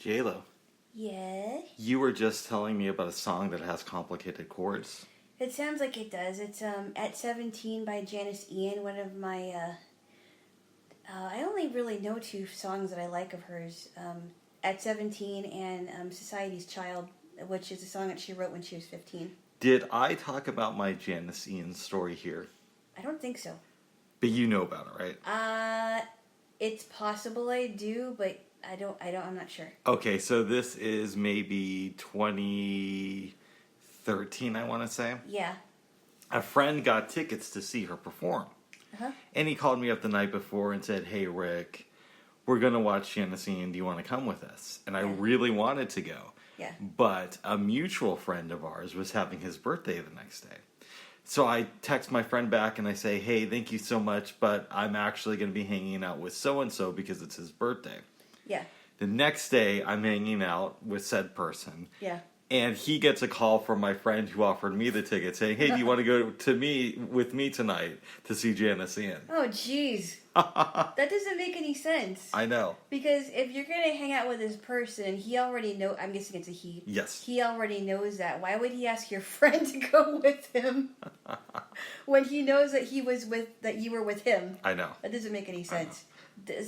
Jaylo, Yes. you were just telling me about a song that has complicated chords. It sounds like it does. It's At 17 by Janis Ian, one of my I only really know two songs that I like of hers. At 17 and Society's Child, which is a song that she wrote when she was 15. Did I talk about my Janis Ian story here? I don't think so. But you know about it, right? It's possible I do, but I'm not sure. Okay, so this is maybe 2013, I want to say. Yeah. A friend got tickets to see her perform. Uh-huh. And he called me up the night before and said, "Hey, Rick, we're going to watch Janis Ian. Do you want to come with us?" And I really wanted to go. Yeah. But a mutual friend of ours was having his birthday the next day. So I text my friend back and I say, "Hey, thank you so much, but I'm actually going to be hanging out with so-and-so because it's his birthday." Yeah. The next day, I'm hanging out with said person. Yeah. And he gets a call from my friend who offered me the ticket saying, "Hey, do you want to go with me tonight to see Janis Ian?" Oh, jeez. That doesn't make any sense. I know. Because if you're going to hang out with this person, he already know. I'm guessing it's a he. Yes. He already knows that. Why would he ask your friend to go with him when he knows that you were with him? I know. That doesn't make any sense.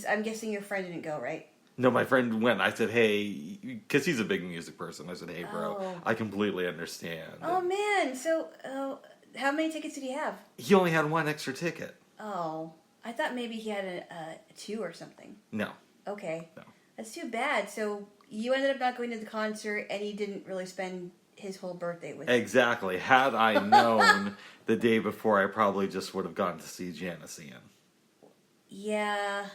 I'm guessing your friend didn't go, right? No, my friend went. I said, "Hey," because he's a big music person. I said, "Hey, bro, I completely understand." Oh, man. So, how many tickets did he have? He only had one extra ticket. Oh, I thought maybe he had a two or something. No. Okay. No. That's too bad. So, you ended up not going to the concert, and he didn't really spend his whole birthday with you. Exactly. Had I known the day before, I probably just would have gone to see Janis Ian. Yeah.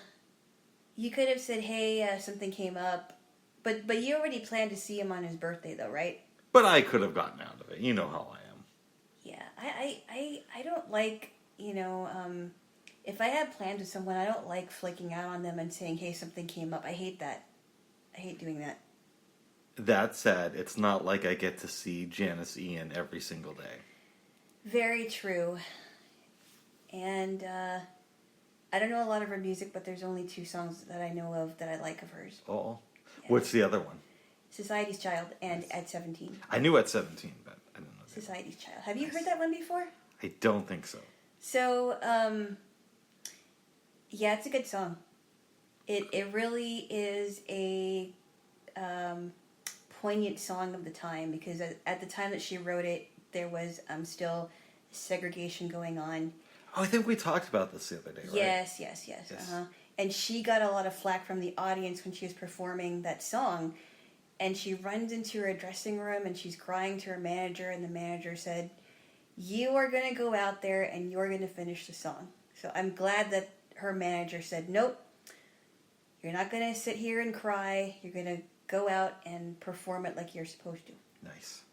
You could have said, "Hey, something came up," but you already planned to see him on his birthday, though, right? But I could have gotten out of it. You know how I am. Yeah, I don't like, if I have plans with someone, I don't like flaking out on them and saying, "Hey, something came up." I hate that. I hate doing that. That said, it's not like I get to see Janis Ian every single day. Very true. And I don't know a lot of her music, but there's only two songs that I know of that I like of hers. Oh. Yeah. What's the other one? Society's Child and At 17. I knew At 17, but I didn't know. Society's Child. Have you heard that one before? I don't think so. So, yeah, it's a good song. It really is a poignant song of the time because at the time that she wrote it, there was still segregation going on. Oh, I think we talked about this the other day, right? Yes. Uh-huh. And she got a lot of flack from the audience when she was performing that song. And she runs into her dressing room and she's crying to her manager. And the manager said, "You are going to go out there and you're going to finish the song." So I'm glad that her manager said, "Nope, you're not going to sit here and cry. You're going to go out and perform it like you're supposed to." Nice.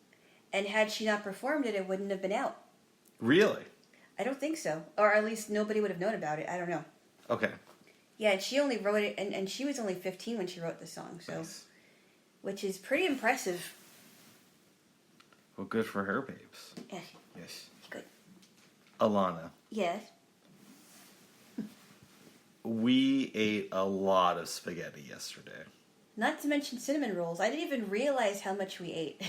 And had she not performed it, it wouldn't have been out. Really? I don't think so. Or at least nobody would have known about it. I don't know. Okay. Yeah, and she only wrote it, and she was only 15 when she wrote the song, so Nice. Which is pretty impressive. Well, good for her, babes. Yeah, Yes. good. Alana, Yes. we ate a lot of spaghetti yesterday. Not to mention cinnamon rolls. I didn't even realize how much we ate.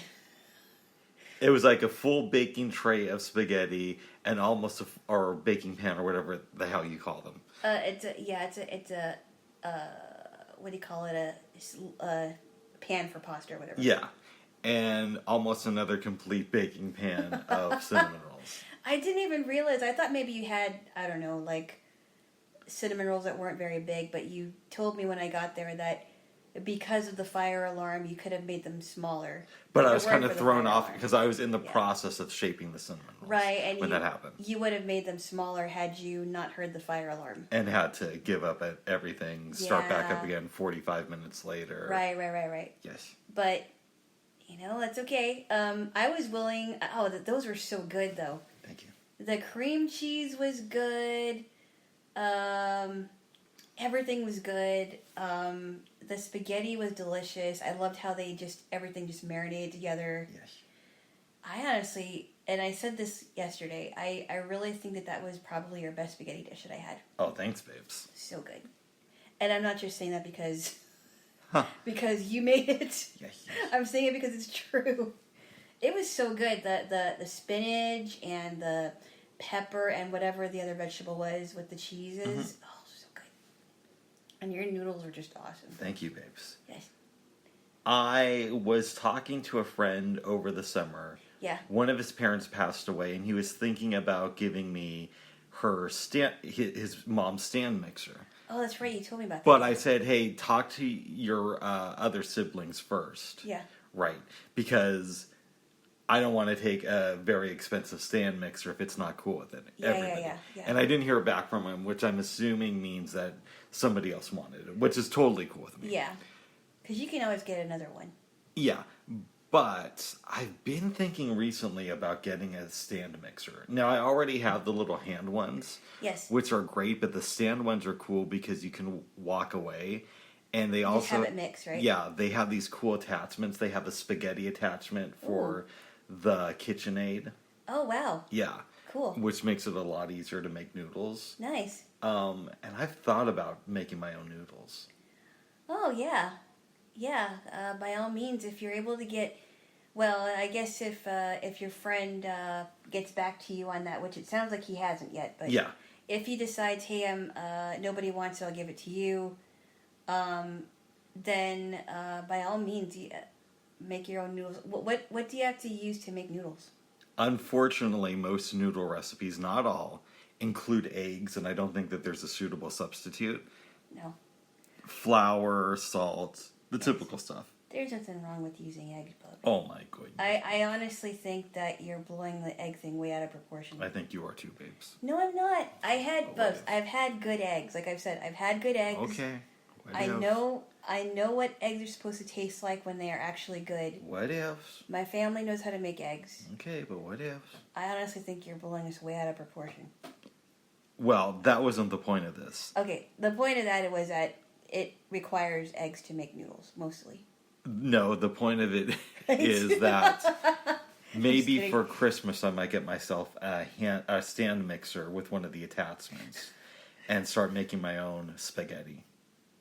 It was like a full baking tray of spaghetti and almost or baking pan or whatever the hell you call them. It's a what do you call it? A pan for pasta or whatever. Yeah. And almost another complete baking pan of cinnamon rolls. I didn't even realize. I thought maybe you had, I don't know, like cinnamon rolls that weren't very big, but you told me when I got there that because of the fire alarm, you could have made them smaller. But I was kind of thrown off because I was in the process of shaping the cinnamon rolls. Right, and when that happened. You would have made them smaller had you not heard the fire alarm. And had to give up at everything, start back up again 45 minutes later. Right. Yes. But, that's okay. I was willing... Oh, those were so good, though. Thank you. The cream cheese was good. Everything was good. The spaghetti was delicious. I loved how everything just marinated together. Yes. I honestly, and I said this yesterday, I really think that was probably your best spaghetti dish that I had. Oh, thanks, babes. So good. And I'm not just saying that because because you made it. Yeah. I'm saying it because it's true. It was so good. The spinach and the pepper and whatever the other vegetable was with the cheeses. Mm-hmm. Oh, so good. And your noodles were just awesome. Thank you, babes. Yes. I was talking to a friend over the summer. Yeah. One of his parents passed away, and he was thinking about giving me his mom's stand mixer. Oh, that's right. You told me about that. But I said, hey, talk to your other siblings first. Yeah. Right. Because I don't want to take a very expensive stand mixer if it's not cool with it. Yeah. And I didn't hear back from him, which I'm assuming means that somebody else wanted it, which is totally cool with me. Yeah. Because you can always get another one. Yeah. But I've been thinking recently about getting a stand mixer. Now, I already have the little hand ones. Yes. Which are great, but the stand ones are cool because you can walk away. And they also... Just have it mix, right? Yeah, they have these cool attachments. They have a spaghetti attachment for the KitchenAid. Oh, wow. Yeah. Cool. Which makes it a lot easier to make noodles. Nice. And I've thought about making my own noodles. Oh, yeah. Yeah, by all means, if you're able to get... Well, I guess if your friend gets back to you on that, which it sounds like he hasn't yet, but yeah. If he decides, hey, nobody wants it, I'll give it to you, then by all means, make your own noodles. What do you have to use to make noodles? Unfortunately, most noodle recipes, not all, include eggs, and I don't think that there's a suitable substitute. No. Flour, salt, the typical stuff. There's nothing wrong with using eggs, Bub. Oh my goodness. I honestly think that you're blowing the egg thing way out of proportion. I think you are too, babes. No, I'm not. I had both. I've had good eggs. Like I've said, I've had good eggs. Okay. I know what eggs are supposed to taste like when they are actually good. What ifs? My family knows how to make eggs. Okay, but what ifs? I honestly think you're blowing this way out of proportion. Well, that wasn't the point of this. Okay, the point of that was that it requires eggs to make noodles, mostly. No, the point of it is that maybe for Christmas I might get myself a stand mixer with one of the attachments and start making my own spaghetti.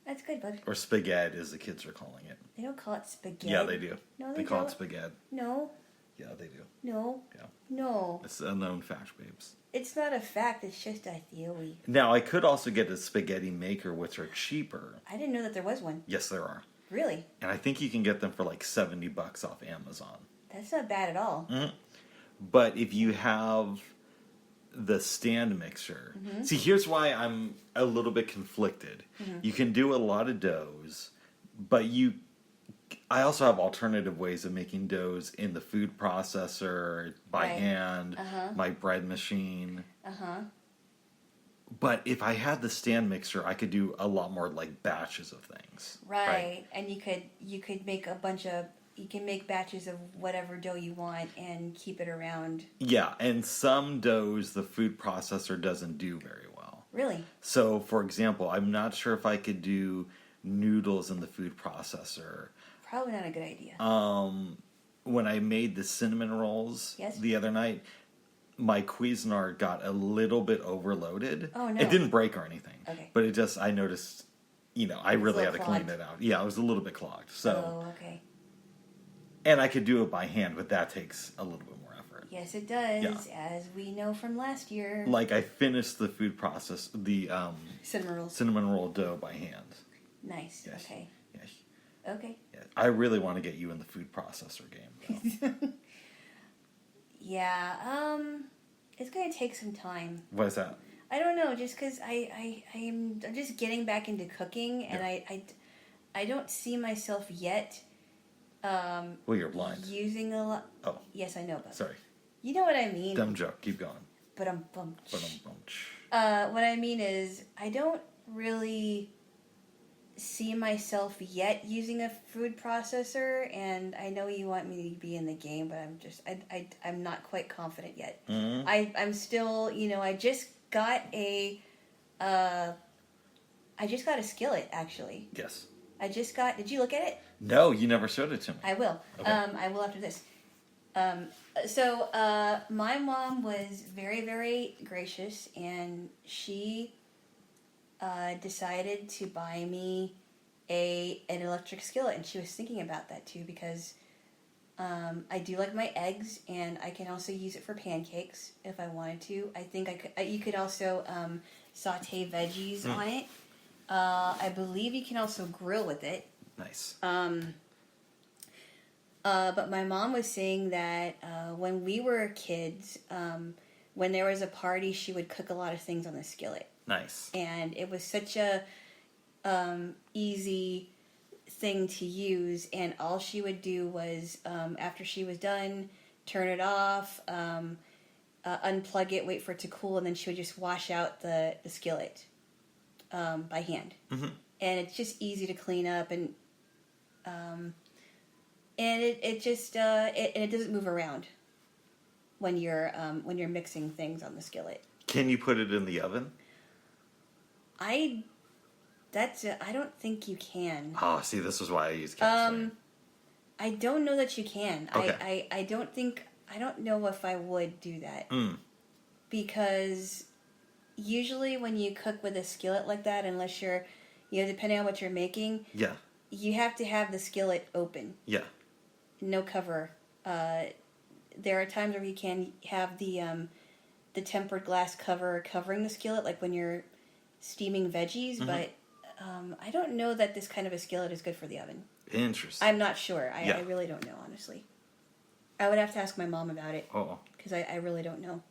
That's good, bud. Or spaghetti, as the kids are calling it. They don't call it spaghetti. Yeah, they do. No, they call it spaghetti. No. Yeah, they do. No. Yeah. No. It's a known fact, babes. It's not a fact, it's just a theory. Now, I could also get a spaghetti maker, which are cheaper. I didn't know that there was one. Yes, there are. Really? And I think you can get them for like $70 off Amazon. That's not bad at all. Mm-hmm. But if you have the stand mixer... Mm-hmm. See, here's why I'm a little bit conflicted. Mm-hmm. You can do a lot of doughs, but I also have alternative ways of making doughs in the food processor, by hand, my bread machine. But if I had the stand mixer, I could do a lot more like batches of things. Right. And you could make you can make batches of whatever dough you want and keep it around. Yeah, and some doughs the food processor doesn't do very well. Really? So, for example, I'm not sure if I could do noodles in the food processor. Probably not a good idea. When I made the cinnamon rolls the other night, my Cuisinart got a little bit overloaded. Oh, no. It didn't break or anything. Okay. But I noticed, I really had to clogged. clean it out. Yeah, it was a little bit clogged. So, oh, okay. And I could do it by hand, but that takes a little bit more effort. Yes, it does, as we know from last year. Like, I finished the food process, the cinnamon roll dough by hand. Nice. Yes. Okay. Yes. Okay. Yes. I really want to get you in the food processor game, though. Yeah, it's going to take some time. What is that? I don't know, just because I'm just getting back into cooking, and I don't see myself yet. Well, you're blind. Using a lot. Oh. Yes, I know, but Sorry. you know what I mean. Dumb joke. Keep going. But I'm bummed. But what I mean is, I don't really see myself yet using a food processor, and I know you want me to be in the game, but I'm not quite confident yet. Mm-hmm. I'm still, I just got a skillet, actually. Yes. Did you look at it? No, you never showed it to me. I will. Okay. I will after this. So my mom was very, very gracious, and she decided to buy me an electric skillet, and she was thinking about that too because I do like my eggs, and I can also use it for pancakes if I wanted to. I think I could. You could also saute veggies on it. I believe you can also grill with it. Nice. But my mom was saying that when we were kids, when there was a party, she would cook a lot of things on the skillet. Nice. And it was such a easy thing to use, and all she would do was after she was done, turn it off, unplug it, wait for it to cool, and then she would just wash out the skillet by hand. Mm-hmm. And it's just easy to clean up, and it just it doesn't move around when you're mixing things on the skillet. Can you put it in the oven? I don't think you can. Oh, see, this is why I use cast iron. I don't know that you can. Okay. I don't know if I would do that. Because usually when you cook with a skillet like that, unless you're, depending on what you're making, Yeah. you have to have the skillet open. Yeah. No cover. There are times where you can have the tempered glass cover covering the skillet, like when you're steaming veggies, but I don't know that this kind of a skillet is good for the oven. Interesting. I'm not sure. I really don't know, honestly. I would have to ask my mom about it. Oh. Because I really don't know.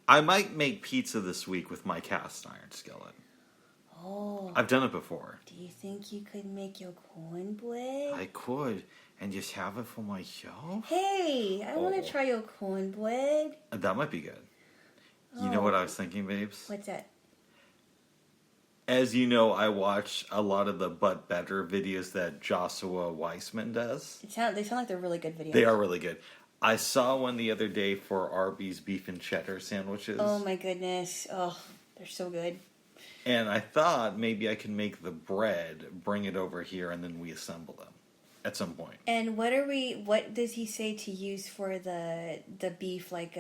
I might make pizza this week with my cast iron skillet. Oh. I've done it before. Do you think you could make your cornbread? I could, and just have it for myself. Hey, I want to try your cornbread. That might be good. You know what I was thinking, babes? What's that? As you know, I watch a lot of the But Better videos that Joshua Weissman does. They sound like they're really good videos. They are really good. I saw one the other day for Arby's beef and cheddar sandwiches. Oh my goodness. Oh, they're so good. And I thought maybe I could make the bread, bring it over here, and then we assemble them at some point. And what does he say to use for the beef, like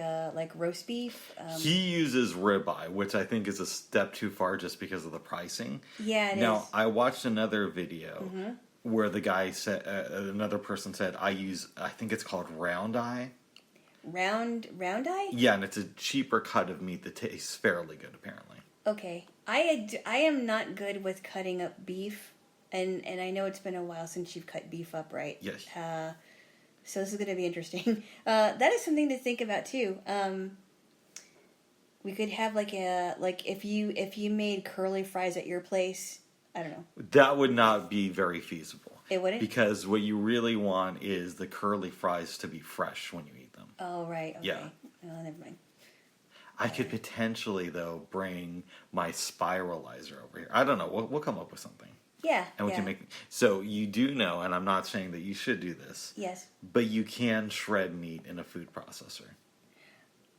roast beef? He uses ribeye, which I think is a step too far just because of the pricing. Yeah, it is. Now, I watched another video where the guy said, another person said, I think it's called round eye. Round eye? Yeah, and it's a cheaper cut of meat that tastes fairly good, apparently. Okay. I am not good with cutting up beef, and I know it's been a while since you've cut beef up, right? Yes. So this is going to be interesting. That is something to think about too. We could have if you made curly fries at your place. I don't know. That would not be very feasible. It wouldn't? Because what you really want is the curly fries to be fresh when you eat them. Oh, right. Okay. Yeah. Oh, never mind. I could potentially, though, bring my spiralizer over here. I don't know. We'll come up with something. Yeah. And we can make... So you do know, and I'm not saying that you should do this. Yes. But you can shred meat in a food processor.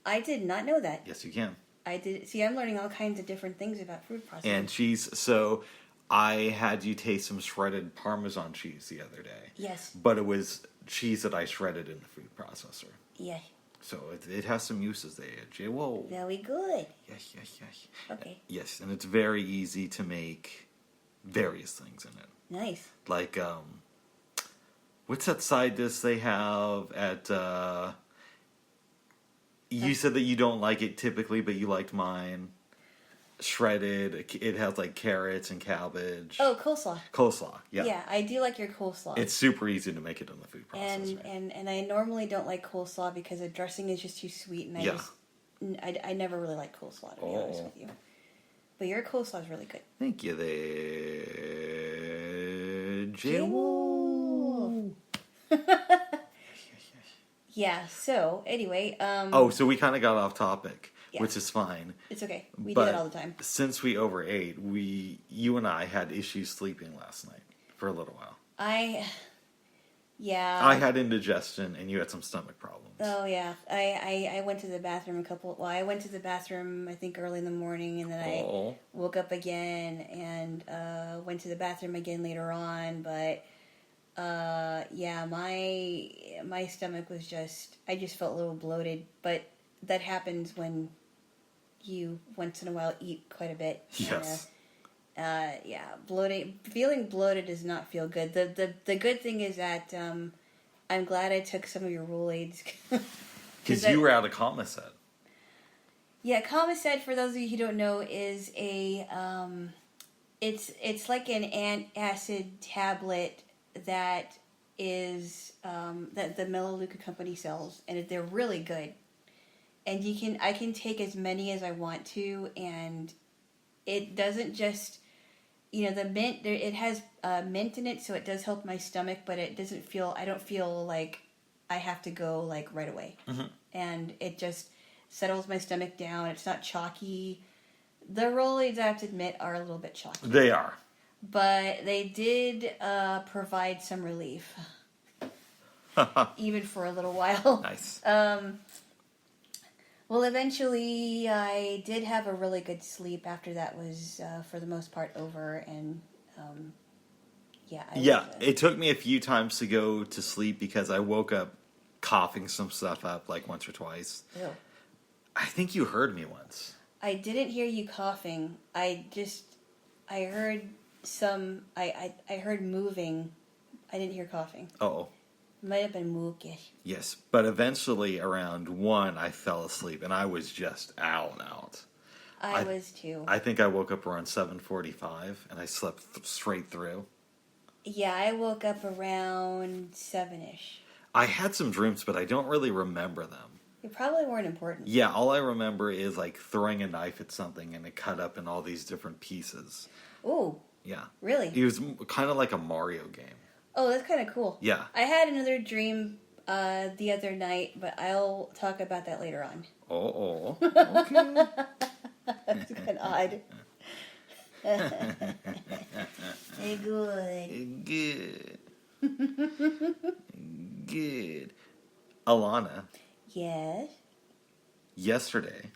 I did not know that. Yes, you can. I did. See, I'm learning all kinds of different things about food processing. And cheese. So I had you taste some shredded Parmesan cheese the other day. Yes. But it was cheese that I shredded in the food processor. Yeah. So it has some uses there, Jaylo. Very good. Yes. Okay. Yes, and it's very easy to make various things in it. Nice. Like, what's that side dish they have at, you said that you don't like it typically, but you liked mine. Shredded. It has like carrots and cabbage. Oh, coleslaw. Coleslaw, yeah. Yeah, I do like your coleslaw. It's super easy to make it in the food processor. And I normally don't like coleslaw because the dressing is just too sweet, and I never really like coleslaw, to be honest with you. But your coleslaw is really good. Thank you there, Jaylo. Yeah. So anyway, so we kind of got off topic. Yeah. Which is fine. It's okay. We do that all the time. Since we overate, you and I had issues sleeping last night for a little while. I had indigestion, and you had some stomach problems. Oh yeah, I went to the bathroom I went to the bathroom I think early in the morning, and then I woke up again and went to the bathroom again later on. But my stomach was I just felt a little bloated, but that happens when you once in a while eat quite a bit. Yes. Yeah, bloating. Feeling bloated does not feel good. The good thing is that I'm glad I took some of your rule aids. Because you were out of Commacet. Yeah, Commacet, for those of you who don't know, is a it's like an antacid tablet that is that the Melaleuca company sells, and they're really good. And I can take as many as I want to, and it doesn't just, the mint. It has mint in it, so it does help my stomach, but it doesn't feel. I don't feel like I have to go like right away, and it just settles my stomach down. It's not chalky. The Rolaids, I have to admit, are a little bit chalky. They are, but they did provide some relief, even for a little while. Nice. Well, eventually, I did have a really good sleep after that was, for the most part, over, and it took me a few times to go to sleep because I woke up coughing some stuff up like once or twice. Ew. I think you heard me once. I didn't hear you coughing. I heard I heard moving. I didn't hear coughing. Oh. Might have been mookish. Yes, but eventually around 1, I fell asleep, and I was just out and out. I was too. I think I woke up around 7:45, and I slept straight through. Yeah, I woke up around 7-ish. I had some dreams, but I don't really remember them. They probably weren't important. Yeah, all I remember is like throwing a knife at something, and it cut up in all these different pieces. Ooh. Yeah. Really? It was kind of like a Mario game. Oh, that's kind of cool. Yeah. I had another dream the other night, but I'll talk about that later on. Oh. Okay. That's kind of odd. Hey, good. Good. Alana. Yes? Yesterday,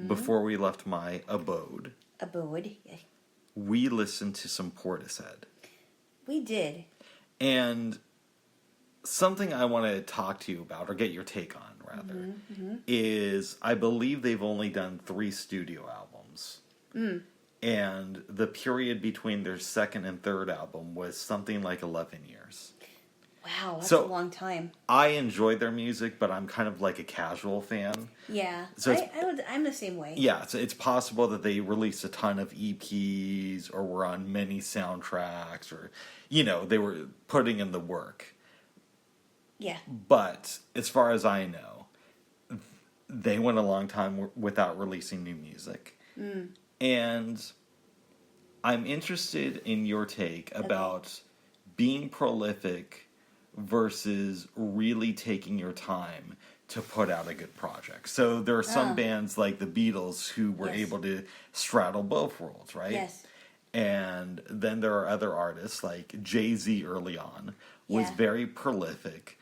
before we left my abode, Yes. we listened to some Portishead. We did. And something I want to talk to you about, or get your take on, rather, is I believe they've only done 3 studio albums. And the period between their second and third album was something like 11 years. Wow, that's a long time. I enjoy their music, but I'm kind of like a casual fan. Yeah, so I'm the same way. Yeah, so it's possible that they released a ton of EPs or were on many soundtracks or, they were putting in the work. Yeah. But as far as I know, they went a long time without releasing new music. And I'm interested in your take about being prolific versus really taking your time to put out a good project. So there are some bands like the Beatles who were able to straddle both worlds, right? Yes. And then there are other artists like Jay-Z early on was very prolific,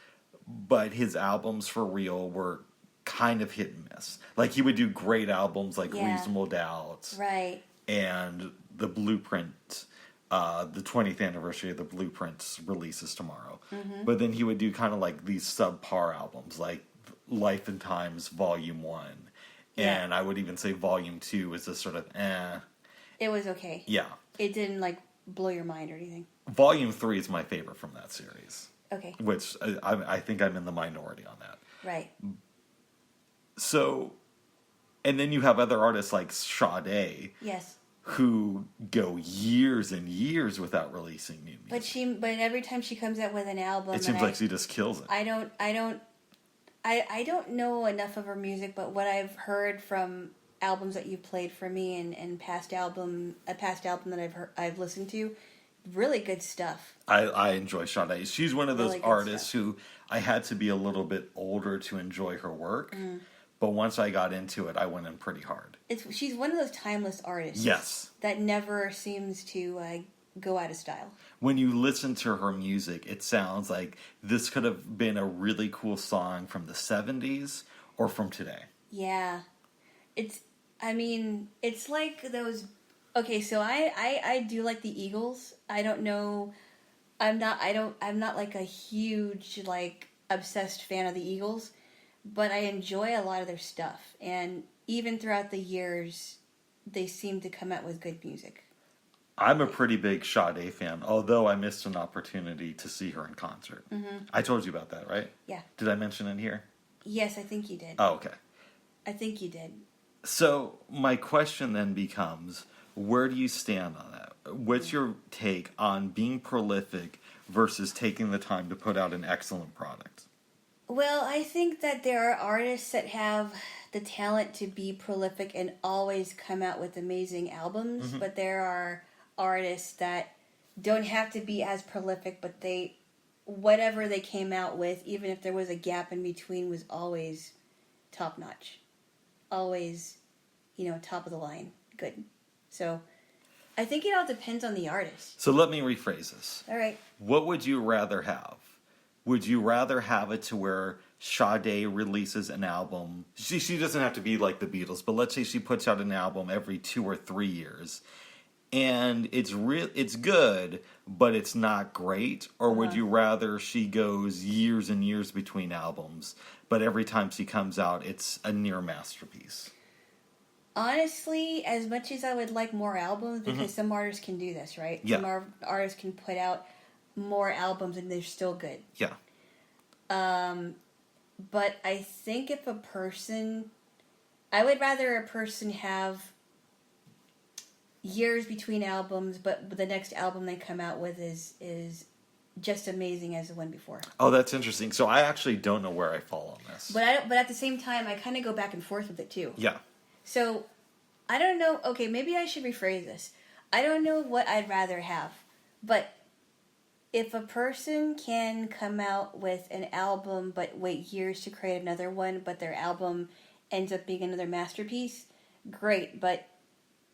but his albums for real were kind of hit and miss. Like he would do great albums like Reasonable Doubt. Right. And The Blueprint, the 20th anniversary of The Blueprint's releases tomorrow. But then he would do kind of like these subpar albums like Life and Times Volume 1. Yeah. And I would even say Volume 2 is a sort of It was okay. Yeah. It didn't like blow your mind or anything. Volume 3 is my favorite from that series. Okay. Which I think I'm in the minority on that. Right. So, and then you have other artists like Sade. Yes. Who go years and years without releasing new music. But every time she comes out with an album, it seems like she just kills it. I don't know enough of her music, but what I've heard from albums that you've played for me and a past album that I've listened to, really good stuff. I enjoy Sade. She's one of those really artists who I had to be a little bit older to enjoy her work. But once I got into it, I went in pretty hard. She's one of those timeless artists. Yes. That never seems to go out of style. When you listen to her music, it sounds like this could have been a really cool song from the 70s or from today. Yeah. It's like those... Okay, so I do like the Eagles. I don't know... I'm not like a huge, like, obsessed fan of the Eagles. But I enjoy a lot of their stuff. And even throughout the years, they seem to come out with good music. I'm a pretty big Sade fan, although I missed an opportunity to see her in concert. I told you about that, right? Yeah. Did I mention it here? Yes, I think you did. Oh, okay. I think you did. So my question then becomes, where do you stand on that? What's your take on being prolific versus taking the time to put out an excellent product? Well, I think that there are artists that have the talent to be prolific and always come out with amazing albums, but there are artists that don't have to be as prolific, but whatever they came out with, even if there was a gap in between, was always top notch. Always, top of the line. Good. So, I think it all depends on the artist. So let me rephrase this. All right. What would you rather have? Would you rather have it to where Sade releases an album? She doesn't have to be like the Beatles, but let's say she puts out an album every 2 or 3 years, and it's good, but it's not great. Or would you rather she goes years and years between albums, but every time she comes out, it's a near masterpiece? Honestly, as much as I would like more albums, because some artists can do this, right? Yeah. Some artists can put out more albums and they're still good. Yeah. But I think I would rather a person have years between albums, but the next album they come out with is just amazing as the one before. Oh, that's interesting. So I actually don't know where I fall on this. But at the same time, I kind of go back and forth with it too. Yeah. So, I don't know. Okay, maybe I should rephrase this. I don't know what I'd rather have, but if a person can come out with an album but wait years to create another one, but their album ends up being another masterpiece, great. But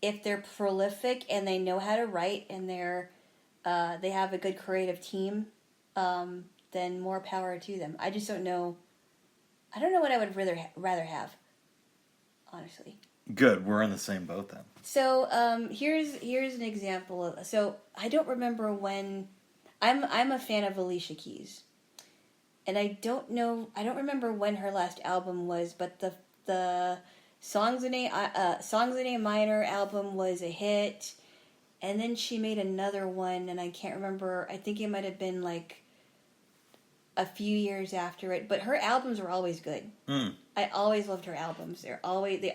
if they're prolific and they know how to write and they have a good creative team, then more power to them. I just don't know. I don't know what I would rather have, honestly. Good, we're in the same boat then. So here's an example. So I don't remember when. I'm a fan of Alicia Keys, and I don't remember when her last album was, but the Songs in A Minor album was a hit, and then she made another one, and I can't remember. I think it might have been like a few years after it, but her albums were always good. I always loved her albums. They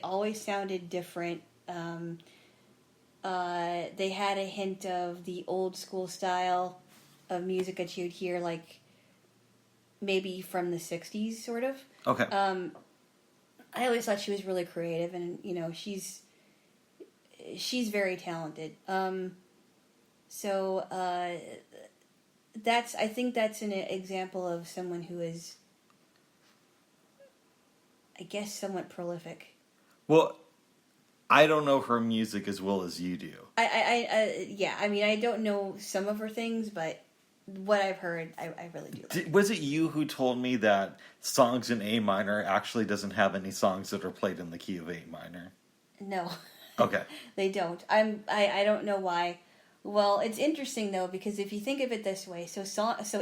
always sounded different. They had a hint of the old school style of music that you'd hear, like maybe from the 60s, sort of. Okay. I always thought she was really creative, and she's very talented. So I think that's an example of someone who is, I guess, somewhat prolific. Well, I don't know her music as well as you do. I don't know some of her things, but what I've heard, I really do like. Was it you who told me that Songs in A Minor actually doesn't have any songs that are played in the key of A Minor? No. Okay. They don't. I don't know why. Well, it's interesting though, because if you think of it this way, so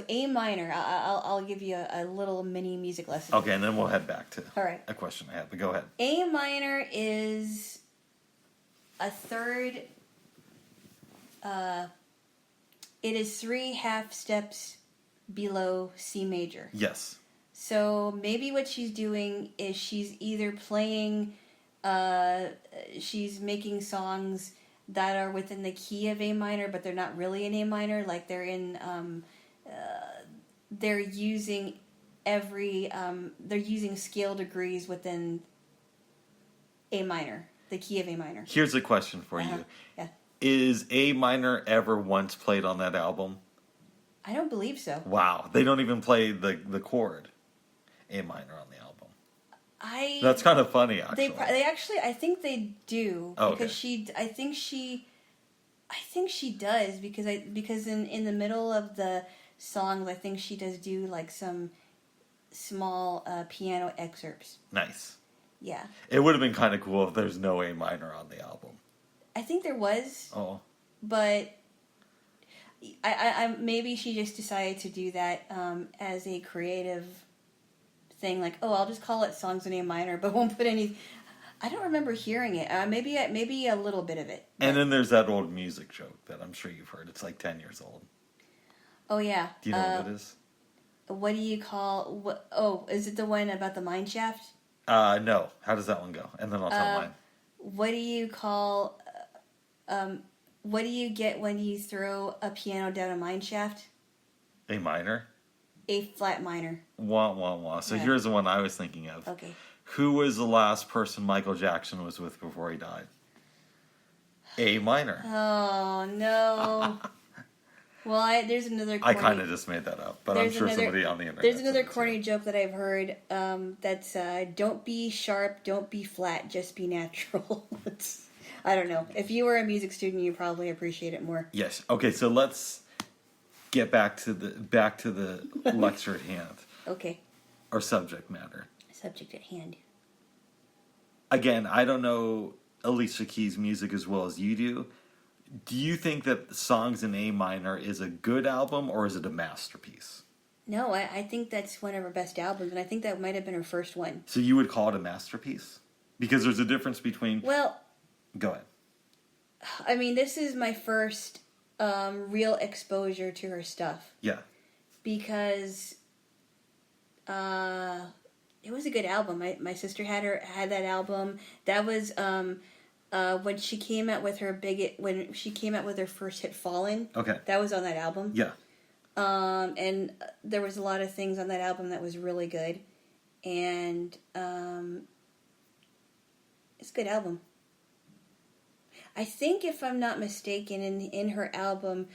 A minor, I'll give you a little mini music lesson. Okay, and then we'll head back to a question I had, but go ahead. A minor is a third. It is 3 half steps below C major. Yes. So maybe what she's doing is she's either playing, she's making songs that are within the key of A minor, but they're not really in A minor. Like they're in, they're using they're using scale degrees within A minor, the key of A minor. Here's a question for you. Yeah. Is A minor ever once played on that album? I don't believe so. Wow. They don't even play the chord A minor on the album. That's kind of funny, actually. They actually, I think they do. Oh, because okay. I think she does, because in the middle of the songs, I think she does do like some small piano excerpts. Nice. Yeah. It would have been kind of cool if there's no A minor on the album. I think there was. Oh. But I maybe she just decided to do that as a creative thing, like, oh, I'll just call it Songs in A minor, but won't put any. I don't remember hearing it. Maybe a little bit of it. And then there's that old music joke that I'm sure you've heard. It's like 10 years old. Oh yeah. Do you know what it is? What do you call? What? Oh, is it the one about the mine shaft? No. How does that one go? And then I'll tell mine. What do you call? What do you get when you throw a piano down a mine shaft? A minor? A flat minor. Wah, wah, wah. So here's the one I was thinking of. Okay. Who was the last person Michael Jackson was with before he died? A minor. Oh, no. Well, there's another corny... I kind of just made that up, but I'm sure somebody on the internet... There's another corny joke that I've heard that's, don't be sharp, don't be flat, just be natural. I don't know. If you were a music student, you probably appreciate it more. Yes. Okay, so let's get back to the lecture at hand. Okay. Or subject matter. Subject at hand. Again, I don't know Alicia Keys' music as well as you do. Do you think that Songs in A Minor is a good album, or is it a masterpiece? No, I think that's one of her best albums, and I think that might have been her first one. So you would call it a masterpiece? Because there's a difference between... Well... Go ahead. I mean, this is my first real exposure to her stuff. Yeah. Because it was a good album. My sister had that album. That was when she came out with her first hit, Fallen. Okay. That was on that album. Yeah. And there was a lot of things on that album that was really good, and it's a good album. I think, if I'm not mistaken, in her album,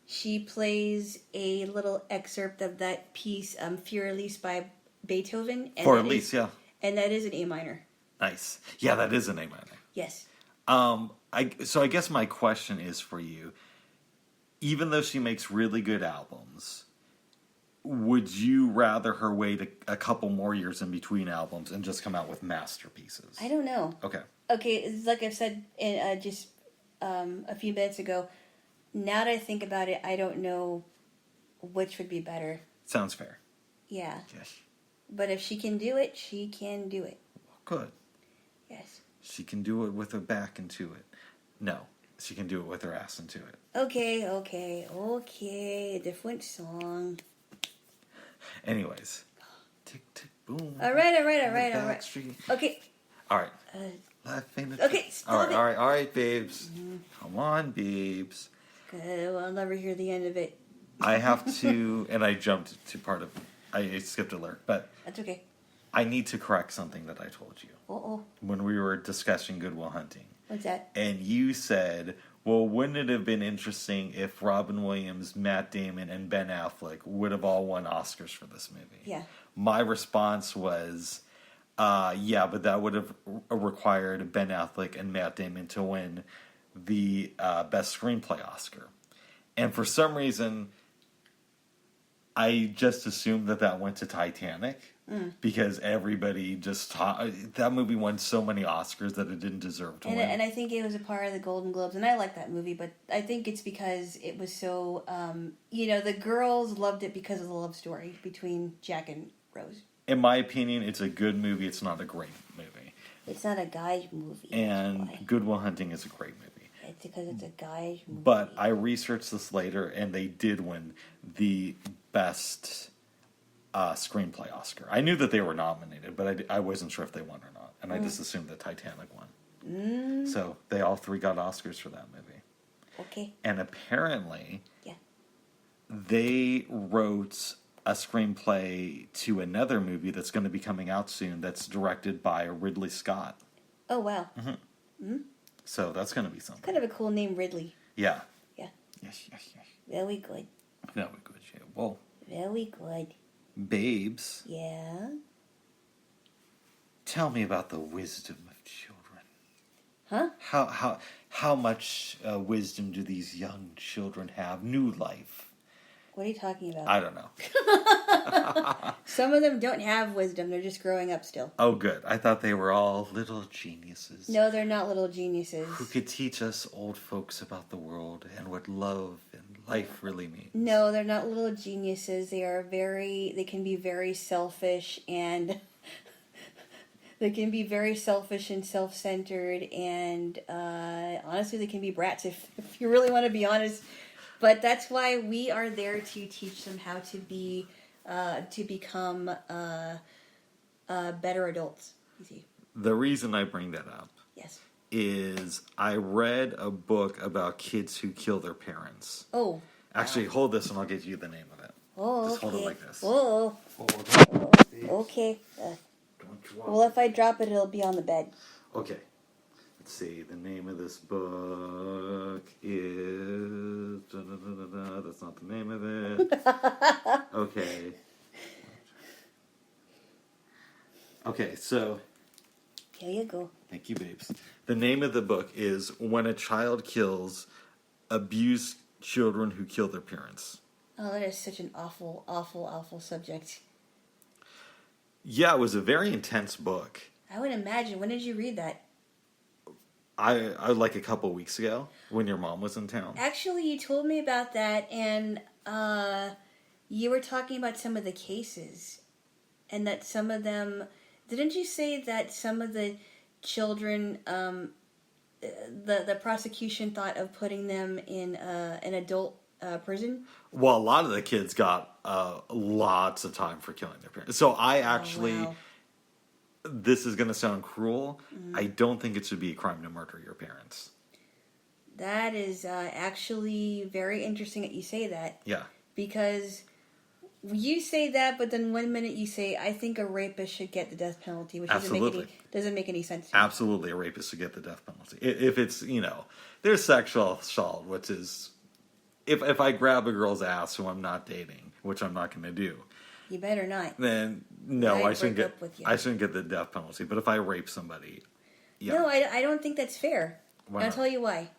she plays a little excerpt of that piece, Für Elise by Beethoven. For Elise, yeah. And that is an A minor. Nice. Yeah, that is an A minor. Yes. So I guess my question is for you, even though she makes really good albums, would you rather her wait a couple more years in between albums and just come out with masterpieces? I don't know. Okay. Okay, it's like I've said just a few minutes ago, now that I think about it, I don't know which would be better. Sounds fair. Yeah. Yes. But if she can do it, she can do it. Good. Yes. She can do it with her back into it. No, she can do it with her ass into it. Okay. Different song. Anyways. Tick, tick, boom. All right. Street. Okay. All right. Life ain't a Okay, stop all right, babes. Mm-hmm. Come on, babes. Good. Well, I'll never hear the end of it. I have to, and I jumped to part of, I skipped alert, but that's okay. I need to correct something that I told you. Uh-oh. When we were discussing Good Will Hunting. What's that? And you said, well, wouldn't it have been interesting if Robin Williams, Matt Damon, and Ben Affleck would have all won Oscars for this movie? Yeah. My response was, yeah, but that would have required Ben Affleck and Matt Damon to win the Best Screenplay Oscar. And for some reason, I just assumed that went to Titanic. Because everybody just that movie won so many Oscars that it didn't deserve to win. And I think it was a part of the Golden Globes, and I like that movie, but I think it's because it was so, the girls loved it because of the love story between Jack and Rose. In my opinion, it's a good movie. It's not a great movie. It's not a guy's movie. And Good Will Hunting is a great movie. It's because it's a guy's movie. But I researched this later, and they did win the Best Screenplay Oscar. I knew that they were nominated, but I wasn't sure if they won or not. And I just assumed that Titanic won. So they all three got Oscars for that movie. Okay. And apparently, they wrote a screenplay to another movie that's going to be coming out soon that's directed by Ridley Scott. Oh, wow. So that's going to be something. Kind of a cool name, Ridley. Yeah. Yeah. Yes. Very good. Very good, yeah. Well, very good. Babes. Yeah? Tell me about the wisdom of children. Huh? How much wisdom do these young children have? New life. What are you talking about? I don't know. Some of them don't have wisdom. They're just growing up still. Oh, good. I thought they were all little geniuses. No, they're not little geniuses. Who could teach us old folks about the world and what love and life really means. No, they're not little geniuses. They can be very selfish, and They can be very selfish and self-centered, and honestly, they can be brats if you really want to be honest. But that's why we are there to teach them how to be, to become better adults. Easy. The reason I bring that up Yes. is I read a book about kids who kill their parents. Oh. Actually, hold this and I'll get you the name of it. Oh. Just Okay. hold it like this. Oh. Oh, Okay. don't drop Well, if I drop it, it'll be on the bed. Okay. Let's see. The name of this book is... That's not the name of it. Okay. Okay, so... Here you go. Thank you, babes. The name of the book is When a Child Kills Abused Children Who Kill Their Parents. Oh, that is such an awful, awful, awful subject. Yeah, it was a very intense book. I would imagine. When did you read that? I like a couple weeks ago when your mom was in town. Actually, you told me about that, and you were talking about some of the cases, and that some of them... Didn't you say that some of the children, the prosecution thought of putting them in an adult prison? Well, a lot of the kids got lots of time for killing their parents. So I actually... Oh, wow. This is going to sound cruel. I don't think it should be a crime to murder your parents. That is actually very interesting that you say that. Yeah. Because you say that, but then 1 minute you say, I think a rapist should get the death penalty, which doesn't make any sense to me. Absolutely, a rapist should get the death penalty. If it's, there's sexual assault, which is... If I grab a girl's ass who I'm not dating, which I'm not going to do... You better not. Then no, I shouldn't break up with you. I shouldn't get the death penalty. But if I rape somebody, yeah. No, I don't think that's fair. Why And I'll not? tell you why.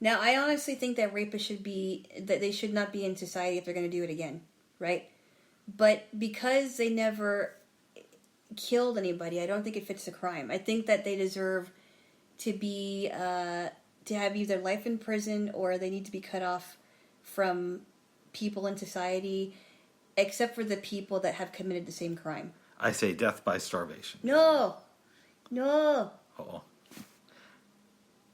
Now, I honestly think that rapists that they should not be in society if they're going to do it again, right? But because they never killed anybody, I don't think it fits the crime. I think that they deserve to be to have either life in prison or they need to be cut off from people in society. Except for the people that have committed the same crime. I say death by starvation. No. Oh.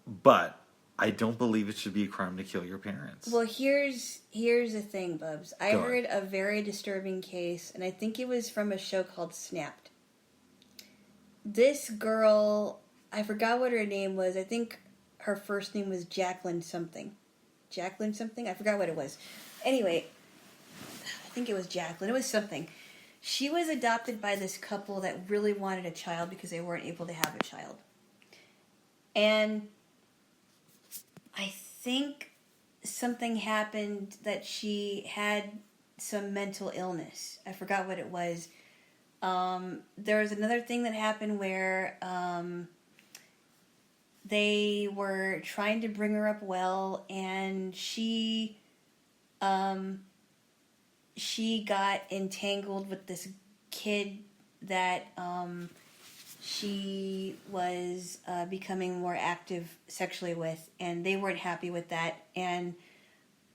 But I don't believe it should be a crime to kill your parents. Well, here's the thing, Bubs. I Go heard a very disturbing case, and I think it was from a show called Snapped. This girl, I forgot what her name was. I think her first name was Jacqueline something. Jacqueline something? I forgot what it was. Anyway, I think it was Jacqueline. It was something. She was adopted by this couple that really wanted a child because they weren't able to have a child. And I think something happened that she had some mental illness. I forgot what it was. There was another thing that happened where they were trying to bring her up well, and she got entangled with this kid that she was becoming more active sexually with, and they weren't happy with that. And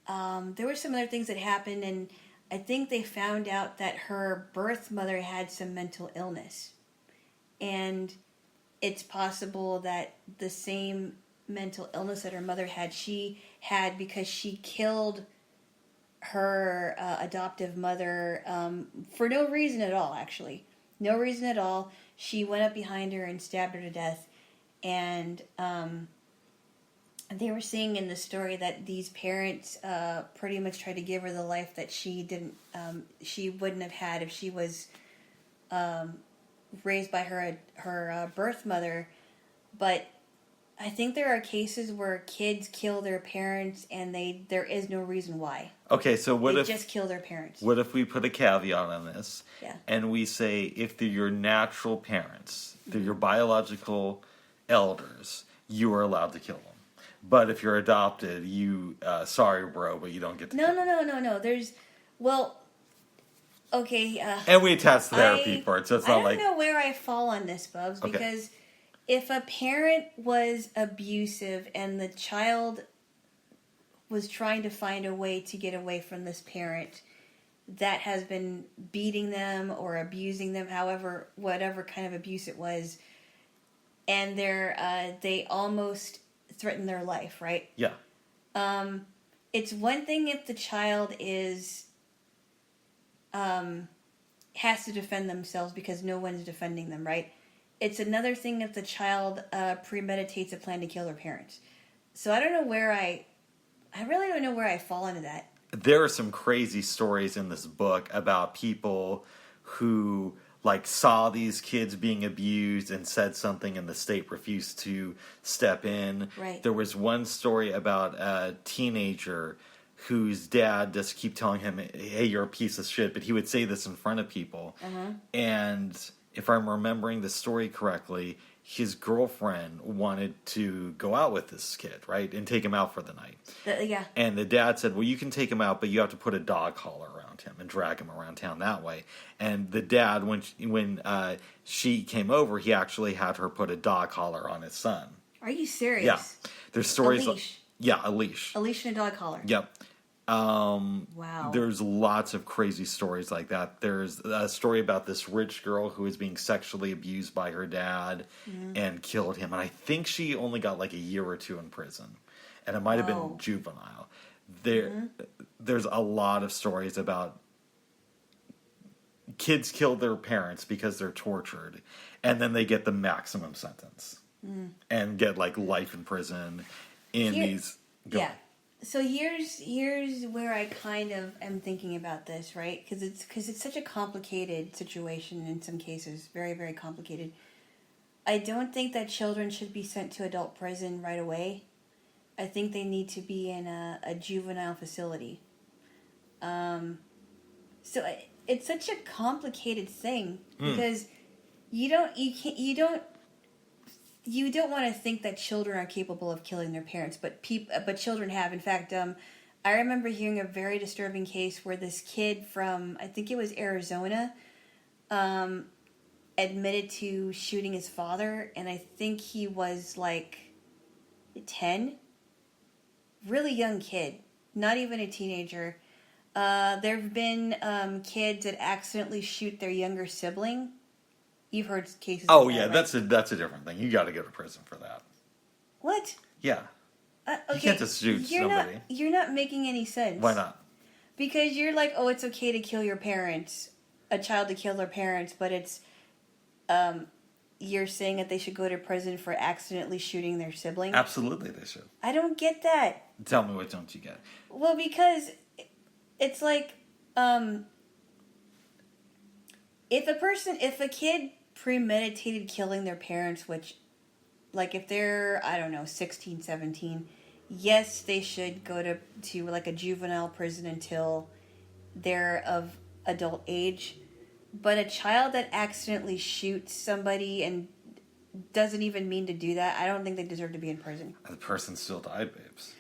there were some other things that happened, and I think they found out that her birth mother had some mental illness. And it's possible that the same mental illness that her mother had, she had because she killed her adoptive mother for no reason at all, actually. No reason at all. She went up behind her and stabbed her to death. And they were saying in the story that these parents pretty much tried to give her the life that she wouldn't have had if she was raised by her birth mother. But I think there are cases where kids kill their parents and there is no reason why. Okay, so They just kill their parents. What if we put a caveat on this? Yeah. And we say if they're your natural parents, they're your biological elders, you are allowed to kill them. But if you're adopted, sorry, bro, but you don't get to kill them. No. Okay. And we attach therapy for it, so it's not like... I don't know where I fall on this, Bubs, Okay. because if a parent was abusive and the child was trying to find a way to get away from this parent that has been beating them or abusing them, whatever kind of abuse it was, and they almost threaten their life, right? Yeah. It's one thing if the child is has to defend themselves because no one's defending them, right? It's another thing if the child premeditates a plan to kill their parents. So I don't know I really don't know where I fall into that. There are some crazy stories in this book about people who like saw these kids being abused and said something and the state refused to step in. Right. There was one story about a teenager whose dad just keep telling him, hey, you're a piece of shit, but he would say this in front of people. And if I'm remembering the story correctly, his girlfriend wanted to go out with this kid, right, and take him out for the night. Yeah. And the dad said, well, you can take him out, but you have to put a dog collar around him and drag him around town that way. And the dad, when she came over, he actually had her put a dog collar on his son. Are you serious? Yeah. There's stories. A leash. Yeah, a leash. A leash and a dog collar. Yep. Wow. There's lots of crazy stories like that. There's a story about this rich girl who was being sexually abused by her dad and killed him. And I think she only got like a year or two in prison. And it might have been juvenile. There's a lot of stories about kids kill their parents because they're tortured. And then they get the maximum sentence. And get like life in prison in these... Yeah. So here's where I kind of am thinking about this, right? Because it's such a complicated situation in some cases, very, very complicated. I don't think that children should be sent to adult prison right away. I think they need to be in a juvenile facility. So it's such a complicated thing because you don't want to think that children are capable of killing their parents, but children have. In fact, I remember hearing a very disturbing case where this kid from, I think it was Arizona, admitted to shooting his father, and I think he was like 10. Really young kid, not even a teenager. There have been kids that accidentally shoot their younger sibling. You've heard cases. Oh like yeah, that, right? that's a different thing. You got to go to prison for that. What? Yeah. Okay. You can't just shoot somebody. You're not making any sense. Why not? Because you're like, oh, it's okay to kill your parents, a child to kill their parents, but it's, you're saying that they should go to prison for accidentally shooting their sibling? Absolutely, they should. I don't get that. Tell me what don't you get? Well, because it's like, if a kid premeditated killing their parents, which, like, if they're, I don't know, 16, 17, yes, they should go to like a juvenile prison until they're of adult age. But a child that accidentally shoots somebody and doesn't even mean to do that, I don't think they deserve to be in prison. The person still died, babes.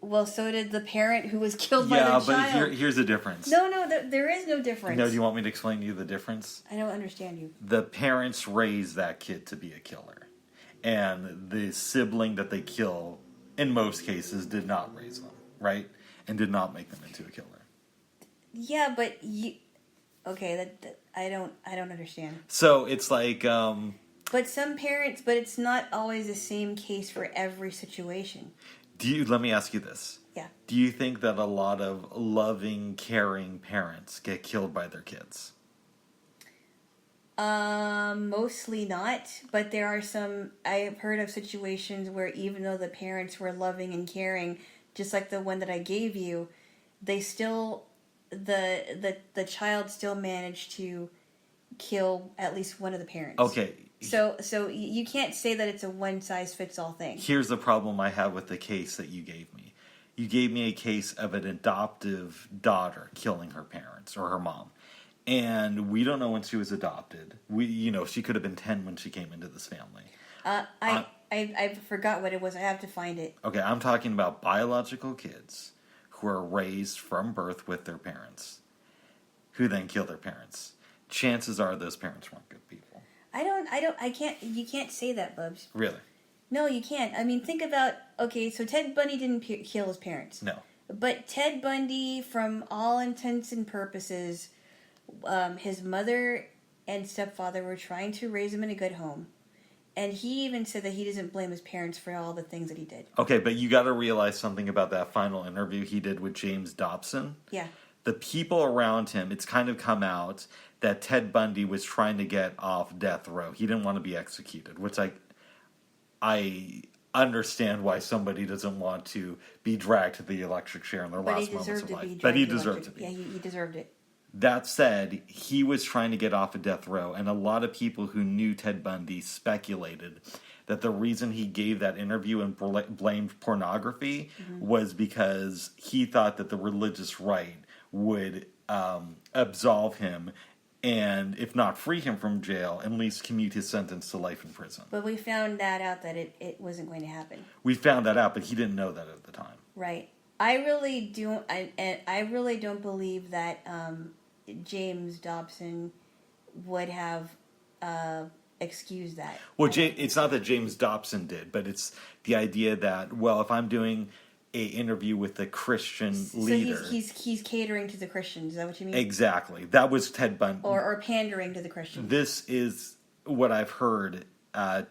Well, so did the parent who was killed by the child. Yeah, but here's the difference. No, there is no difference. No, do you want me to explain to you the difference? I don't understand you. The parents raised that kid to be a killer. And the sibling that they kill, in most cases, did not raise them, right? And did not make them into a killer. Yeah, but okay, that I don't understand. So it's like But some parents, but it's not always the same case for every situation. Let me ask you this. Yeah. Do you think that a lot of loving, caring parents get killed by their kids? Mostly not, but there are some, I've heard of situations where even though the parents were loving and caring, just like the one that I gave you, they still, the child still managed to kill at least one of the parents. Okay. So you can't say that it's a one-size-fits-all thing. Here's the problem I have with the case that you gave me. You gave me a case of an adoptive daughter killing her parents or her mom. And we don't know when she was adopted. She could have been 10 when she came into this family. I forgot what it was. I have to find it. Okay, I'm talking about biological kids who are raised from birth with their parents, who then kill their parents. Chances are those parents weren't good people. You can't say that, Bubs. Really? No, you can't. I mean, think about, okay, so Ted Bundy didn't kill his parents. No. But Ted Bundy, from all intents and purposes, his mother and stepfather were trying to raise him in a good home. And he even said that he doesn't blame his parents for all the things that he did. Okay, but you got to realize something about that final interview he did with James Dobson. Yeah. The people around him, it's kind of come out that Ted Bundy was trying to get off death row. He didn't want to be executed, which I understand why somebody doesn't want to be dragged to the electric chair in their last moments of life. But he deserved to be. Yeah, he deserved it. That said, he was trying to get off of death row, and a lot of people who knew Ted Bundy speculated that the reason he gave that interview and blamed pornography was because he thought that the religious right would absolve him and, if not free him from jail, at least commute his sentence to life in prison. But we found that out that it wasn't going to happen. We found that out, but he didn't know that at the time. Right. I really don't believe that James Dobson would have excused that. Well, it's not that James Dobson did, but it's the idea that, well, if I'm doing a interview with a Christian leader, so he's catering to the Christians. Is that what you mean? Exactly. That was Ted Bundy, or pandering to the Christians. This is what I've heard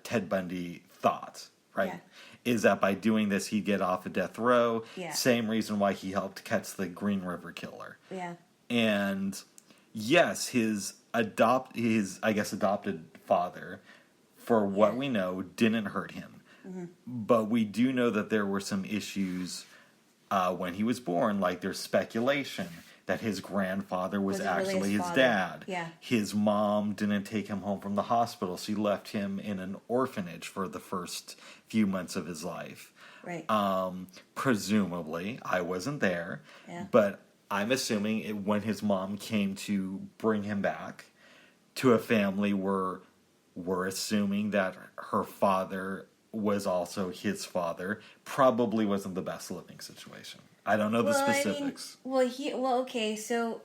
Ted Bundy thought. Right. Yeah. Is that by doing this he'd get off of death row? Yeah. Same reason why he helped catch the Green River Killer. Yeah. And yes, his adopted father, for what we know, didn't hurt him. Mm-hmm. But we do know that there were some issues when he was born, like there's speculation that his grandfather was actually his dad. Yeah. His mom didn't take him home from the hospital. She left him in an orphanage for the first few months of his life. Right. Presumably, I wasn't there, yeah. But I'm assuming when his mom came to bring him back to a family where we're assuming that her father was also his father, probably wasn't the best living situation. I don't know the specifics. Okay, so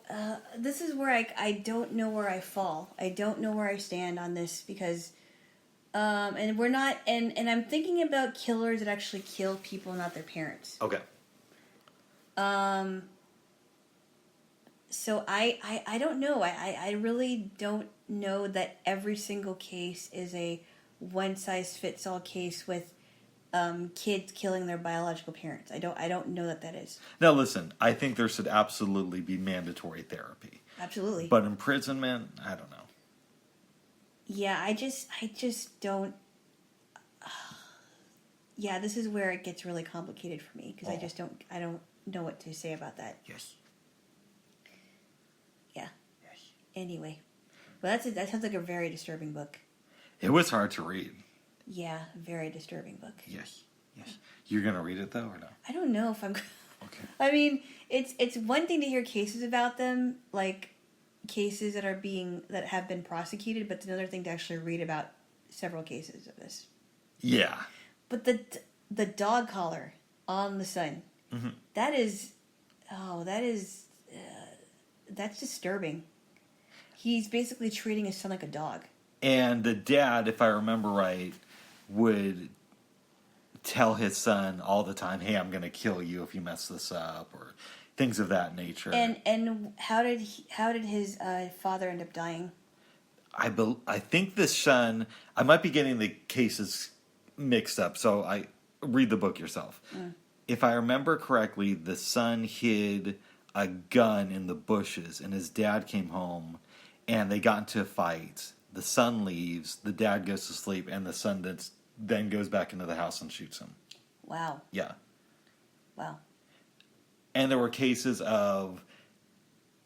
this is where I don't know where I fall. I don't know where I stand on this because, and we're not, and I'm thinking about killers that actually kill people, not their parents. Okay. So I don't know. I really don't know that every single case is a one-size-fits-all case with kids killing their biological parents. I don't know that is. Now listen, I think there should absolutely be mandatory therapy. Absolutely. But imprisonment, I don't know. Yeah, I just don't. Yeah, this is where it gets really complicated for me because I don't know what to say about that. Yes. Yeah. Yes. Anyway, well, that sounds like a very disturbing book. It was hard to read. Yeah, very disturbing book. Yes. You're gonna read it though, or no? I don't know if I'm. Okay. I mean, it's one thing to hear cases about them, like cases that have been prosecuted, but it's another thing to actually read about several cases of this. Yeah. But the dog collar on the son, mm-hmm. That's disturbing. He's basically treating his son like a dog. And the dad, if I remember right, would tell his son all the time, "Hey, I'm going to kill you if you mess this up," or things of that nature. And how did his father end up dying? I think the son. I might be getting the cases mixed up, so I read the book yourself. If I remember correctly, the son hid a gun in the bushes, and his dad came home, and they got into a fight. The son leaves, the dad goes to sleep, and the son then goes back into the house and shoots him. Wow. Yeah. Wow. And there were cases of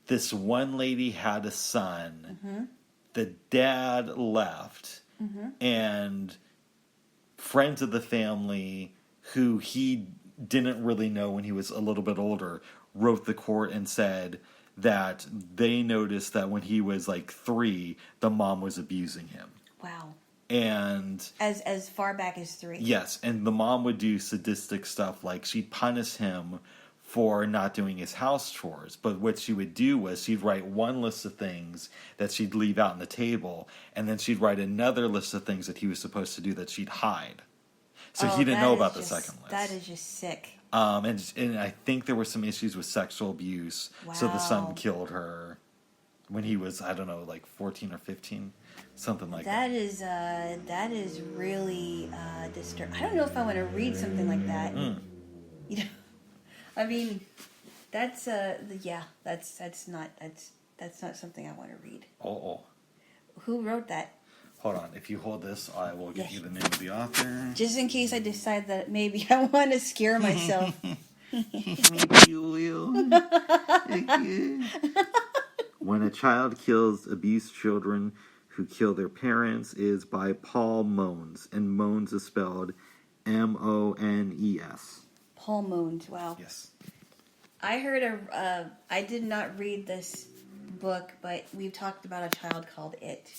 this one lady had a son, mm-hmm. the dad left, mm-hmm. and friends of the family who he didn't really know when he was a little bit older wrote the court and said that they noticed that when he was like 3, the mom was abusing him. Wow. And as far back as 3. Yes, and the mom would do sadistic stuff, like she'd punish him for not doing his house chores. But what she would do was she'd write one list of things that she'd leave out on the table, and then she'd write another list of things that he was supposed to do that she'd hide. So he didn't know about the second list. That is just sick. And I think there were some issues with sexual abuse, so the son killed her. when he was, I don't know, like 14 or 15, something like that. That is really disturbing. I don't know if I want to read something like that. You know, I mean, that's that's not something I want to read. Oh. Who wrote that? Hold on. If you hold this, I will give you the name of the author. Just in case I decide that maybe I want to scare myself. Maybe you will. When a Child Kills Abused Children Who Kill Their Parents is by Paul Mones. And Mones is spelled Mones. Paul Mones, wow. Yes. I heard I did not read this book, but we've talked about a child called It.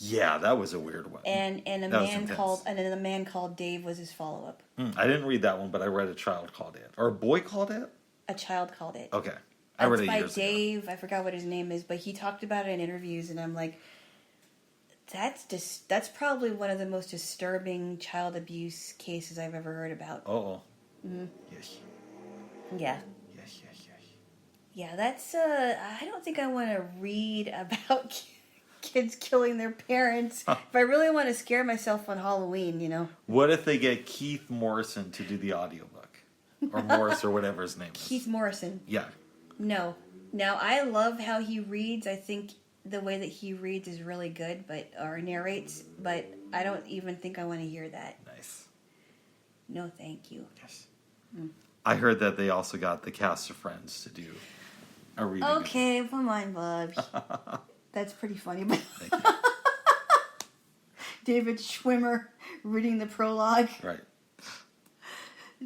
Yeah, that was a weird one. And a man called Dave was his follow-up. I didn't read that one, but I read A Child Called It. Or A Boy Called It? A Child Called It. Okay. I read it by years Dave. ago. I forgot what his name is, but he talked about it in interviews, and I'm like, that's probably one of the most disturbing child abuse cases I've ever heard about. Oh. Mm-hmm. Yes. Yeah. Yes. Yeah, that's I don't think I want to read about kids killing their parents. If I really want to scare myself on Halloween, you know. What if they get Keith Morrison to do the audiobook? Or Morris or whatever his name is. Keith Morrison. Yeah. No. Now, I love how he reads. I think the way that he reads is really good, or narrates, but I don't even think I want to hear that. Nice. No, thank you. Yes. I heard that they also got the cast of Friends to do a reading. Okay, come on, Bob. That's pretty funny. But Thank you. David Schwimmer reading the prologue. Right.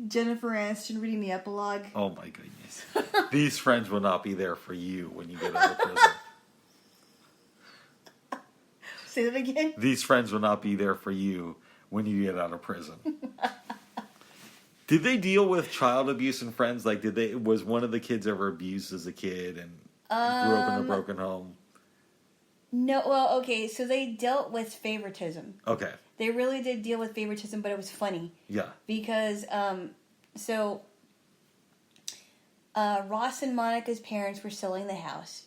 Jennifer Aniston reading the epilogue. Oh my goodness. These friends will not be there for you when you get out of prison. Say that again? These friends will not be there for you when you get out of prison. Did they deal with child abuse in Friends? Like, was one of the kids ever abused as a kid and grew up in a broken home? No, well, okay, so they dealt with favoritism. Okay. They really did deal with favoritism, but it was funny. Yeah. Because, Ross and Monica's parents were selling the house,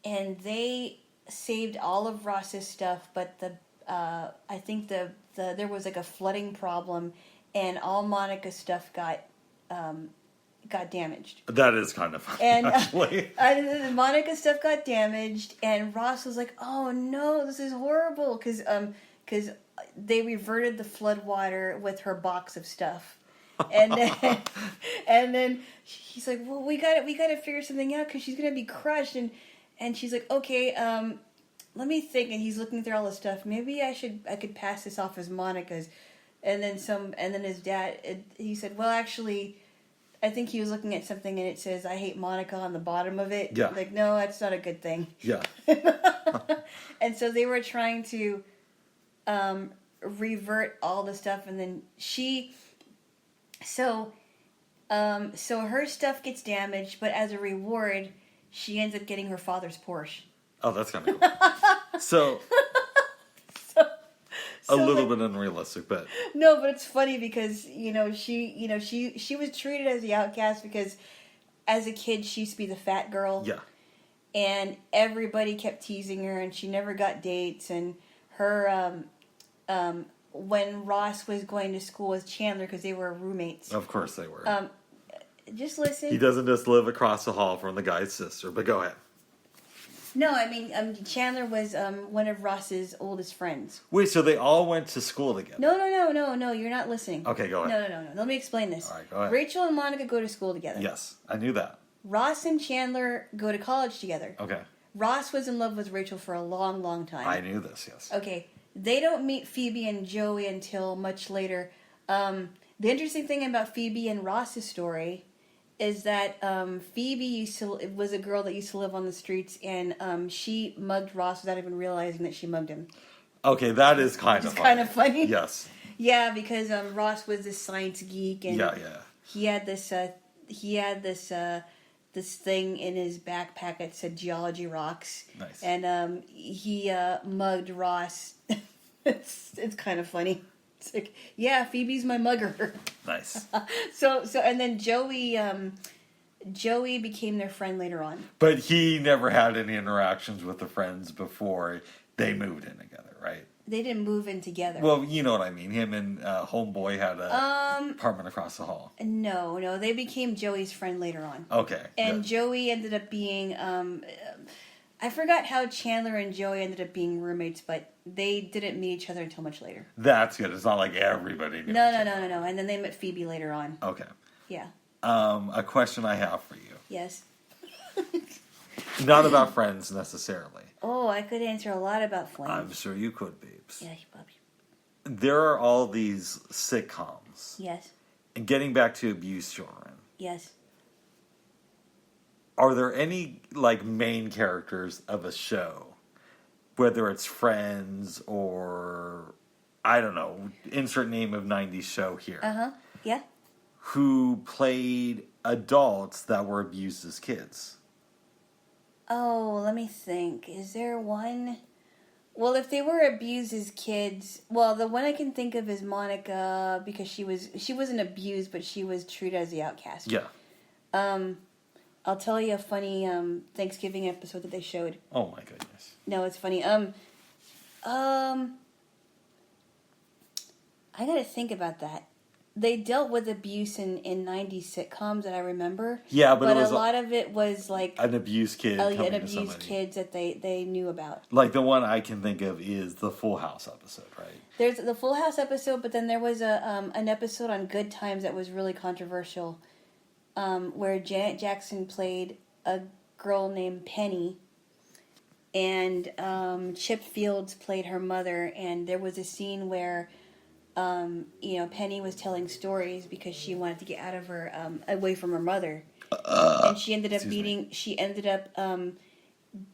and they saved all of Ross's stuff, but I think there was like a flooding problem, and all Monica's stuff got damaged. That is kind of funny, and actually. Monica's stuff got damaged, and Ross was like, "Oh no, this is horrible," because they reverted the flood water with her box of stuff, and then he's like, "Well, we got to figure something out because she's gonna be crushed," and she's like, "Okay, let me think," and he's looking through all the stuff. Maybe I could pass this off as Monica's, and then his dad, he said, "Well, actually." I think he was looking at something and it says, "I hate Monica" on the bottom of it. Yeah. Like, no, that's not a good thing. Yeah. And so they were trying to revert all the stuff, and then so her stuff gets damaged, but as a reward, she ends up getting her father's Porsche. Oh, that's kind of cool. So a little bit unrealistic, but no, but it's funny because she was treated as the outcast because as a kid she used to be the fat girl. Yeah. And everybody kept teasing her, and she never got dates. And her when Ross was going to school with Chandler because they were roommates. Of course they were. Just listen. He doesn't just live across the hall from the guy's sister, but go ahead. No, I mean, Chandler was one of Ross's oldest friends. Wait, so they all went to school together? No, you're not listening. Okay, go ahead. No. Let me explain this. All right, go ahead. Rachel and Monica go to school together. Yes, I knew that. Ross and Chandler go to college together. Okay. Ross was in love with Rachel for a long, long time. I knew this, yes. Okay. They don't meet Phoebe and Joey until much later. The interesting thing about Phoebe and Ross's story is that Phoebe was a girl that used to live on the streets, and she mugged Ross without even realizing that she mugged him. Okay, that is kind of funny. Kind of funny. Yes. Yeah, because Ross was this science geek, and he had this this thing in his backpack that said "Geology Rocks." Nice. And he mugged Ross. It's kind of funny. It's like, yeah, Phoebe's my mugger. Nice. So and then Joey Joey became their friend later on. But he never had any interactions with the friends before they moved in together, right? They didn't move in together. Well, you know what I mean. Him and Homeboy had a apartment across the hall. No, they became Joey's friend later on. Okay. And Joey ended up being, I forgot how Chandler and Joey ended up being roommates, but they didn't meet each other until much later. That's good. It's not like everybody knew. No. And then they met Phoebe later on. Okay. Yeah. A question I have for you. Yes. Not about Friends necessarily. Oh, I could answer a lot about Flames. I'm sure you could, babes. Yeah, Bobby. There are all these sitcoms. Yes. And getting back to abuse children. Yes. Are there any, like, main characters of a show, whether it's Friends or, I don't know, insert name of 90s show here, Yeah. who played adults that were abused as kids? Oh, let me think. Is there one? Well, if they were abused as kids, well, the one I can think of is Monica, because she wasn't abused, but she was treated as the outcast. Yeah. I'll tell you a funny Thanksgiving episode that they showed. Oh my goodness. No, it's funny. I gotta think about that. They dealt with abuse in 90s sitcoms that I remember. Yeah, but it was a lot of it was like an abused kid. an abused kids that they knew about. Like the one I can think of is the Full House episode, right? There's the Full House episode, but then there was an episode on Good Times that was really controversial, where Janet Jackson played a girl named Penny, and Chip Fields played her mother, and there was a scene where Penny was telling stories because she wanted to get out of her away from her mother, and she ended up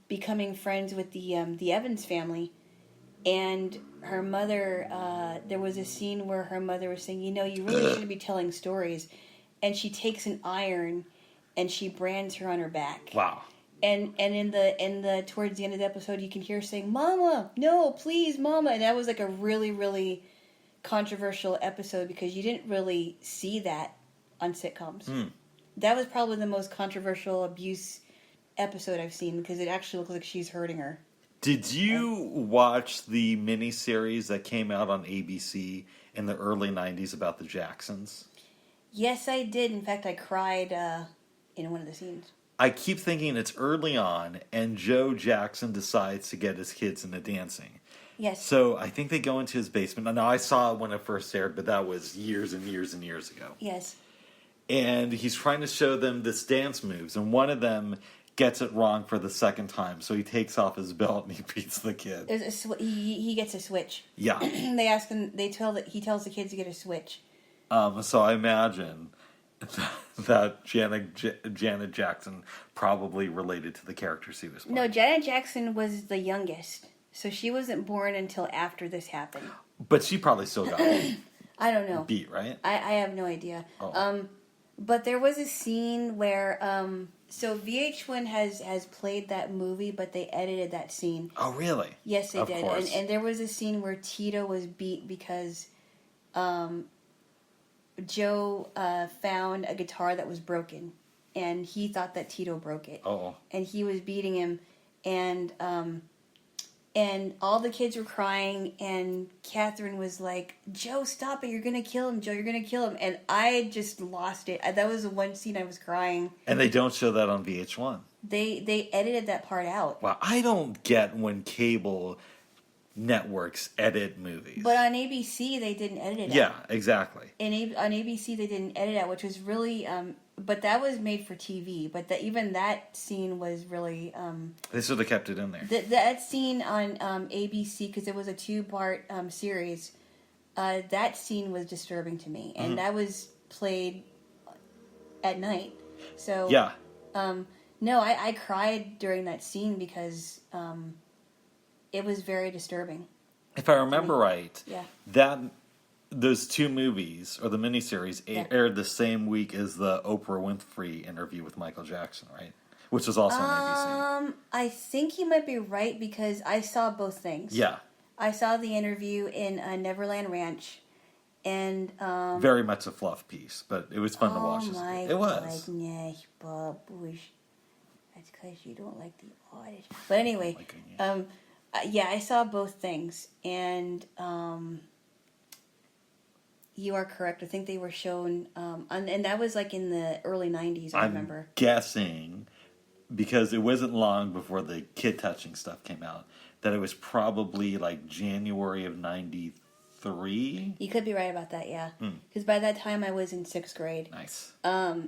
becoming friends with the Evans family, and her mother. There was a scene where her mother was saying, "You really shouldn't be telling stories," and she takes an iron and she brands her on her back. Wow. And in the towards the end of the episode, you can hear her saying, "Mama, no, please, Mama," and that was like a really, really controversial episode because you didn't really see that on sitcoms. That was probably the most controversial abuse episode I've seen because it actually looks like she's hurting her. Did you watch the miniseries that came out on ABC in the early 90s about the Jacksons? Yes, I did. In fact, I cried in one of the scenes. I keep thinking it's early on, and Joe Jackson decides to get his kids into dancing. Yes. So I think they go into his basement. Now, I saw it when it first aired, but that was years and years and years ago. Yes. And he's trying to show them this dance moves, and one of them gets it wrong for the second time. So he takes off his belt and he beats the kid. He gets a switch. Yeah. They ask him. He tells the kids to get a switch. So I imagine that Janet Jackson probably related to the characters he was playing. No, Janet Jackson was the youngest. So she wasn't born until after this happened. But she probably still got I don't know. beat, right? I have no idea. Oh. But there was a scene where so VH1 has played that movie, but they edited that scene. Oh, really? Yes, they of did. Course. And there was a scene where Tito was beat because Joe found a guitar that was broken, and he thought that Tito broke it. Oh. And he was beating him, and all the kids were crying, and Catherine was like, "Joe, stop it! You're gonna kill him, Joe! You're gonna kill him!" And I just lost it. That was the one scene I was crying. And they don't show that on VH1. They edited that part out. Wow, I don't get when cable networks edit movies. But on ABC, they didn't edit it out. Yeah, exactly. And on ABC, they didn't edit out, which was really... but that was made for TV. But even that scene was really... They should have kept it in there. That scene on ABC, because it was a 2-part series, that scene was disturbing to me. And that was played at night. So... Yeah. No, I cried during that scene because... it was very disturbing. If I remember right, yeah. Those two movies, or the miniseries, aired the same week as the Oprah Winfrey interview with Michael Jackson, right? Which was also on ABC. I think you might be right because I saw both things. Yeah. I saw the interview in Neverland Ranch, And very much a fluff piece, but it was fun to watch. Oh my it was. goodness, Babush. That's because you don't like the artist. But anyway, yeah, I saw both things, and you are correct. I think they were shown, and that was like in the early 90s, I remember. I'm guessing, because it wasn't long before the kid touching stuff came out, that it was probably like January of 93. You could be right about that, yeah. Because by that time I was in 6th grade. Nice. I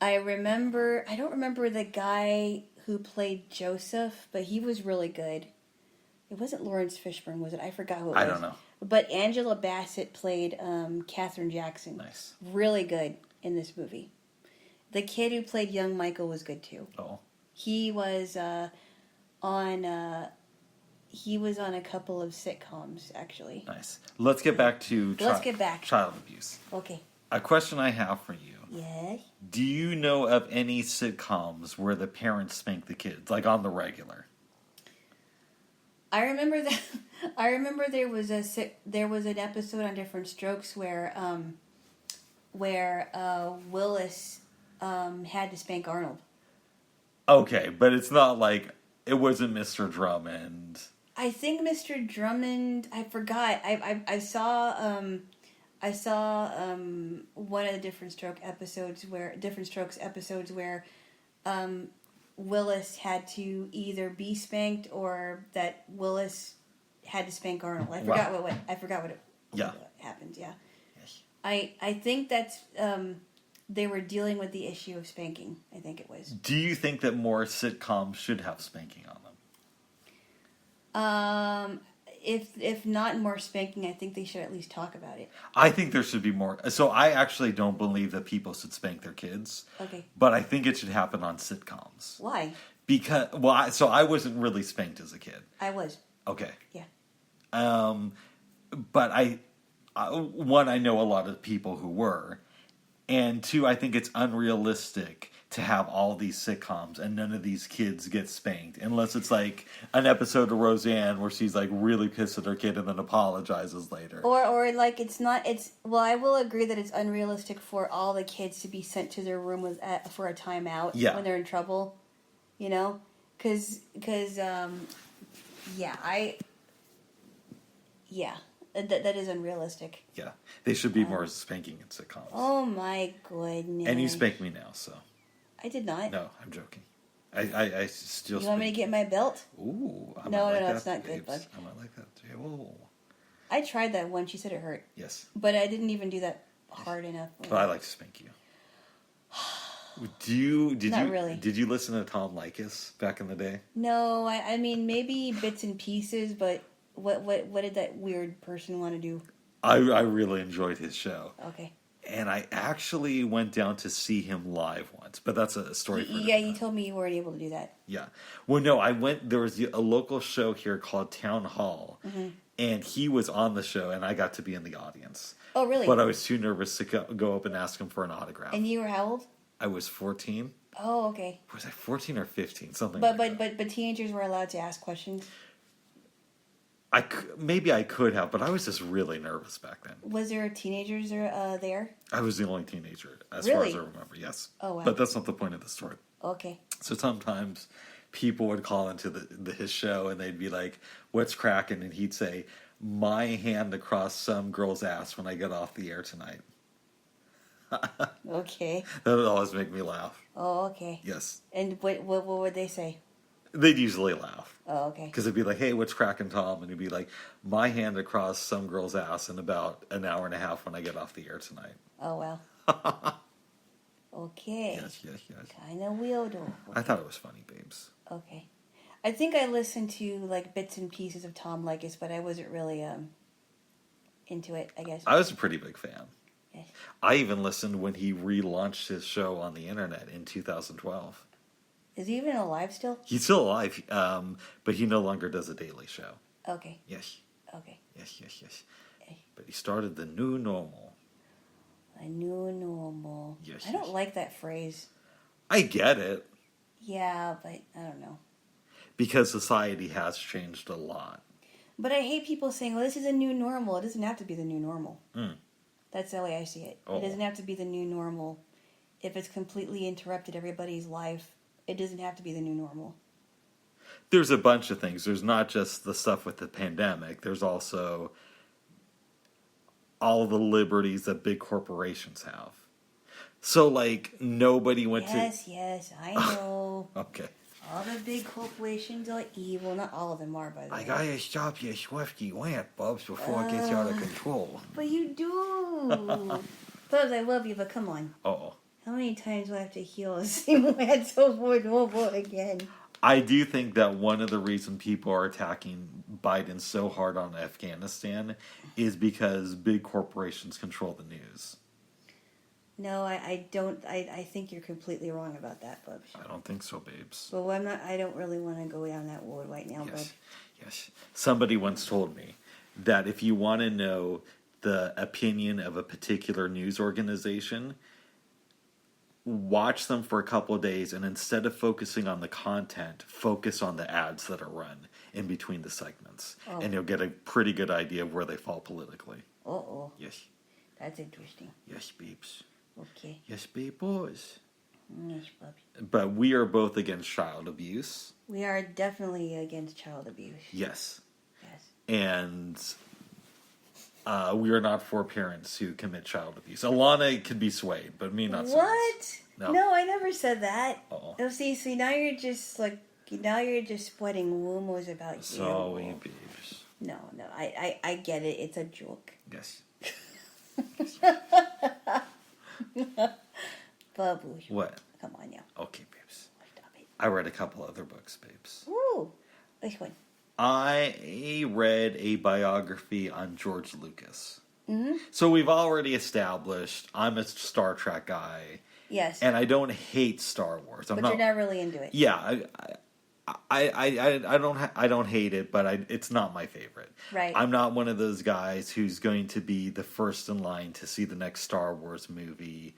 don't remember the guy who played Joseph, but he was really good. It wasn't Lawrence Fishburne, was it? I forgot who it was. I don't know. But Angela Bassett played Katherine Jackson. Nice. Really good in this movie. The kid who played young Michael was good too. Oh. He was on a couple of sitcoms, actually. Nice. Let's get back to child abuse. Okay. A question I have for you. Yes? Do you know of any sitcoms where the parents spank the kids, like on the regular? I remember that. I remember there was an episode on Different Strokes where Willis had to spank Arnold. Okay, but it's not like it wasn't Mr. Drummond. I think Mr. Drummond. I forgot. I saw one of the Different Strokes episodes where Willis had to either be spanked or that Willis had to spank Arnold. I forgot what happened. Yeah. Yes. I think that's they were dealing with the issue of spanking. I think it was. Do you think that more sitcoms should have spanking on them? If not more spanking, I think they should at least talk about it. I think there should be more. So I actually don't believe that people should spank their kids. Okay. But I think it should happen on sitcoms. Why? Because I wasn't really spanked as a kid. I was. Okay. Yeah. But I know a lot of people who were, and two, I think it's unrealistic to have all these sitcoms and none of these kids get spanked unless it's like an episode of Roseanne where she's like really pissed at her kid and then apologizes later. Or like I will agree that it's unrealistic for all the kids to be sent to their room for a timeout when they're in trouble, you know? Cause that is unrealistic. Yeah, they should be more spanking in sitcoms. Oh my goodness. And you spank me now, so. I did not. No, I'm joking. I still. You want me to get my belt? Ooh, No, it's not good, bud. I might like that. Whoa. I tried that once. She said it hurt. Yes. But I didn't even do that hard enough. But I like to spank you. Really. Did you listen to Tom Likas back in the day? No, I mean maybe bits and pieces, but what did that weird person want to do? I really enjoyed his show. Okay. And I actually went down to see him live once, but that's a story for Yeah, you told me you weren't able to do that. Yeah. Well, no, I went. There was a local show here called Town Hall, and he was on the show, and I got to be in the audience. Oh, really? But I was too nervous to go up and ask him for an autograph. And you were how old? I was 14. Oh, okay. Was I 14 or 15? Something. But teenagers were allowed to ask questions. Maybe I could have, but I was just really nervous back then. Was there teenagers there? I was the only teenager, as really? far as I remember, yes. Oh, wow. But that's not the point of the story. Okay. So sometimes people would call into his show and they'd be like, "What's cracking?" And he'd say, "My hand across some girl's ass when I get off the air tonight." Okay. That would always make me laugh. Oh, okay. Yes. And what would they say? They'd usually laugh. Oh, okay. Because it'd be like, "Hey, what's cracking, Tom?" And he'd be like, "My hand across some girl's ass in about an hour and a half when I get off the air tonight." Oh, well. Okay. Yes. Kind of weirdo. I thought it was funny, babes. Okay. I think I listened to like bits and pieces of Tom Likas, but I wasn't really into it, I guess. I was a pretty big fan. Yes. I even listened when he relaunched his show on the internet in 2012. Is he even alive still? He's still alive, but he no longer does a daily show. Okay. Yes. Okay. Yes. But he started the new normal. A new normal. Yes. I don't like that phrase. I get it. Yeah, but I don't know. Because society has changed a lot. But I hate people saying, well, this is a new normal. It doesn't have to be the new normal. Mm. That's the way I see it. Oh. It doesn't have to be the new normal. If it's completely interrupted everybody's life, it doesn't have to be the new normal. There's a bunch of things. There's not just the stuff with the pandemic. There's also all the liberties that big corporations have. So, like, nobody went Yes, I know. Okay. All the big corporations are evil. Not all of them are, by the way. I gotta stop your swifty rant, Bubs, before it gets out of control. But you do. Bubs, I love you, but come on. Uh-oh. How many times do I have to heal the same rant over and over again? I do think that one of the reasons people are attacking Biden so hard on Afghanistan is because big corporations control the news. No, I don't. I think you're completely wrong about that, Bubs. I don't think so, babes. Well, I'm not. I don't really want to go down that road right now, Bubs. Yes. Somebody once told me that if you want to know the opinion of a particular news organization, watch them for a couple of days, and instead of focusing on the content, focus on the ads that are run in between the segments. Oh. And you'll get a pretty good idea of where they fall politically. Uh-oh. Yes. That's interesting. Yes, babes. Okay. Yes, babes. Yes, Bubs. But we are both against child abuse. We are definitely against child abuse. Yes. Yes. And we are not for parents who commit child abuse. Alana could be swayed, but me not so much. What? No. I never said that. Uh-oh. Oh, see, now you're just spreading rumors about you. Sorry, babes. No, I get it. It's a joke. Yes. Babush. What? Come on now. Okay, babes. Stop it. I read a couple other books, babes. Ooh. Which one? I read a biography on George Lucas. Mm-hmm. So we've already established I'm a Star Trek guy. Yes. And I don't hate Star Wars. But you're not really into it. Yeah, I don't hate it, but it's not my favorite. Right. I'm not one of those guys who's going to be the first in line to see the next Star Wars movie.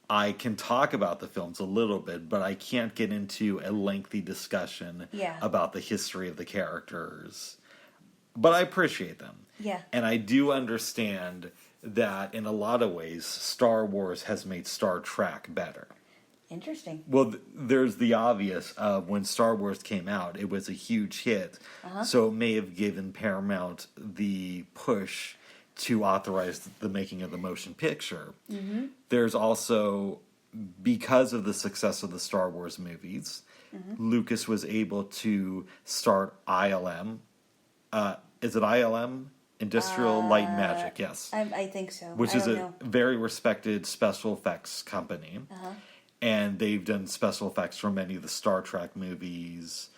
I can talk about the films a little bit, but I can't get into a lengthy discussion about the history of the characters. But I appreciate them. Yeah. And I do understand that in a lot of ways, Star Wars has made Star Trek better. Interesting. Well, there's the obvious of when Star Wars came out, it was a huge hit. Uh-huh. So it may have given Paramount the push to authorize the making of the motion picture. Mm-hmm. There's also, because of the success of the Star Wars movies, Lucas was able to start ILM. Is it ILM? Industrial Light and Magic, yes. I think so. Which is a very respected special effects company. Uh-huh. And they've done special effects for many of the Star Trek movies.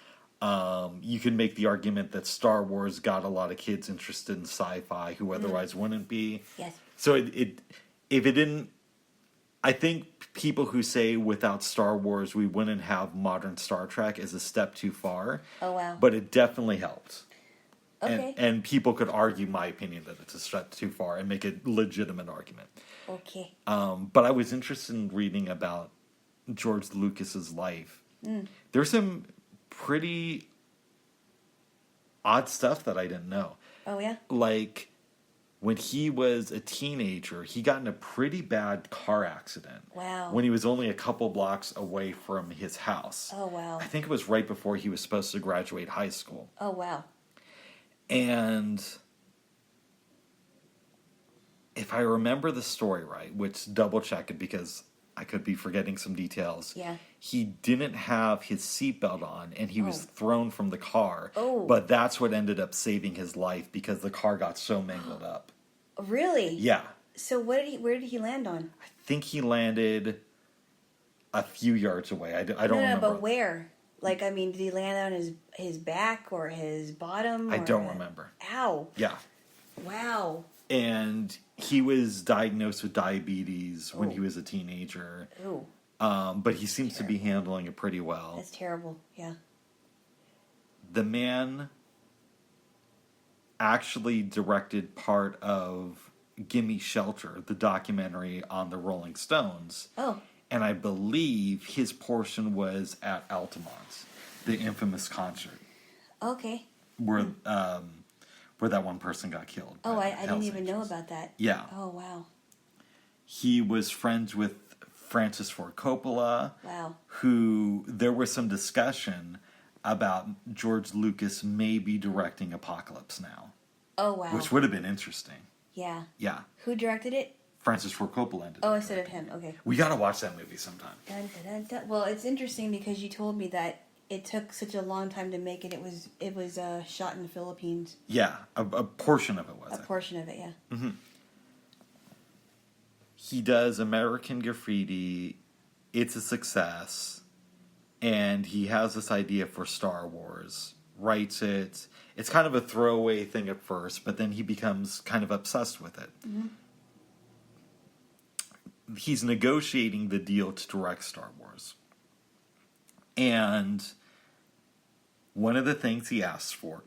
You can make the argument that Star Wars got a lot of kids interested in sci-fi who otherwise wouldn't be. Yes. So if it didn't, I think people who say without Star Wars we wouldn't have modern Star Trek is a step too far. Oh, wow. But it definitely helped. Okay. And people could argue my opinion that it's a step too far and make a legitimate argument. Okay. But I was interested in reading about George Lucas's life. There's some pretty odd stuff that I didn't know. Oh, yeah? Like, when he was a teenager, he got in a pretty bad car accident. Wow. When he was only a couple blocks away from his house. Oh, wow. I think it was right before he was supposed to graduate high school. Oh, wow. And if I remember the story right, which double check it because I could be forgetting some details. Yeah. He didn't have his seatbelt on and he was thrown from the car. Oh. But that's what ended up saving his life because the car got so mangled up. Really? Yeah. So where did he land on? I think he landed a few yards away. I don't remember. But where? Like, I mean, did he land on his back or his bottom? I don't remember. Ow. Yeah. Wow. And he was diagnosed with diabetes when he was a teenager. Ooh. But he seems to be handling it pretty well. That's terrible. Yeah. The man actually directed part of Gimme Shelter, the documentary on the Rolling Stones. Oh. And I believe his portion was at Altamont, the infamous concert. Okay. Where where that one person got killed. Oh, I didn't even know about that. Yeah. Oh, wow. He was friends with Francis Ford Coppola. Wow. Who, there was some discussion about George Lucas maybe directing Apocalypse Now. Oh, wow. Which would have been interesting. Yeah. Yeah. Who directed it? Francis Ford Coppola ended Oh, up instead of directing him. Okay. We gotta watch that movie sometime. Dun, dun, dun, dun. Well, it's interesting because you told me that it took such a long time to make it. It was shot in the Philippines. Yeah, a portion of it was. A portion of it, yeah. Mm-hmm. He does American Graffiti. It's a success. And he has this idea for Star Wars. Writes it. It's kind of a throwaway thing at first, but then he becomes kind of obsessed with it. Mm-hmm. He's negotiating the deal to direct Star Wars. And one of the things he asked for,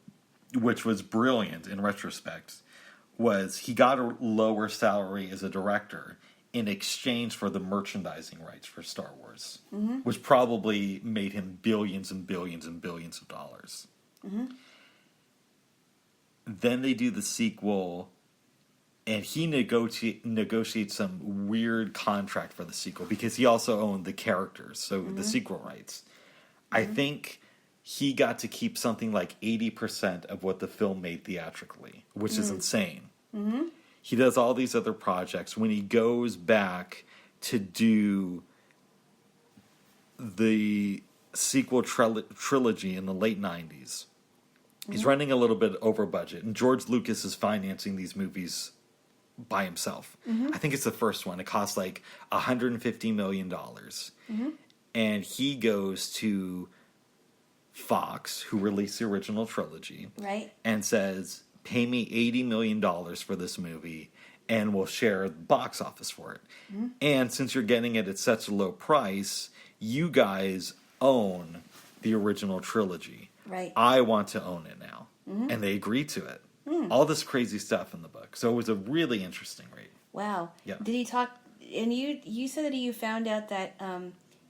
which was brilliant in retrospect, was he got a lower salary as a director in exchange for the merchandising rights for Star Wars, which probably made him billions and billions and billions of dollars. Mm-hmm. Then they do the sequel, and he negotiates some weird contract for the sequel because he also owned the characters, so the sequel rights. I think he got to keep something like 80% of what the film made theatrically, which is insane. Mm-hmm. He does all these other projects. When he goes back to do the sequel trilogy in the late 90s, he's running a little bit over budget. And George Lucas is financing these movies by himself. I think it's the first one. It costs like $150 million. And he goes to Fox, who released the original trilogy, Right. and says, pay me $80 million for this movie, and we'll share the box office for it. And since you're getting it at such a low price, you guys own the original trilogy. Right. I want to own it now. And they agreed to it. All this crazy stuff in the book. So it was a really interesting read. Wow. Yeah. Did he talk? And you said that you found out that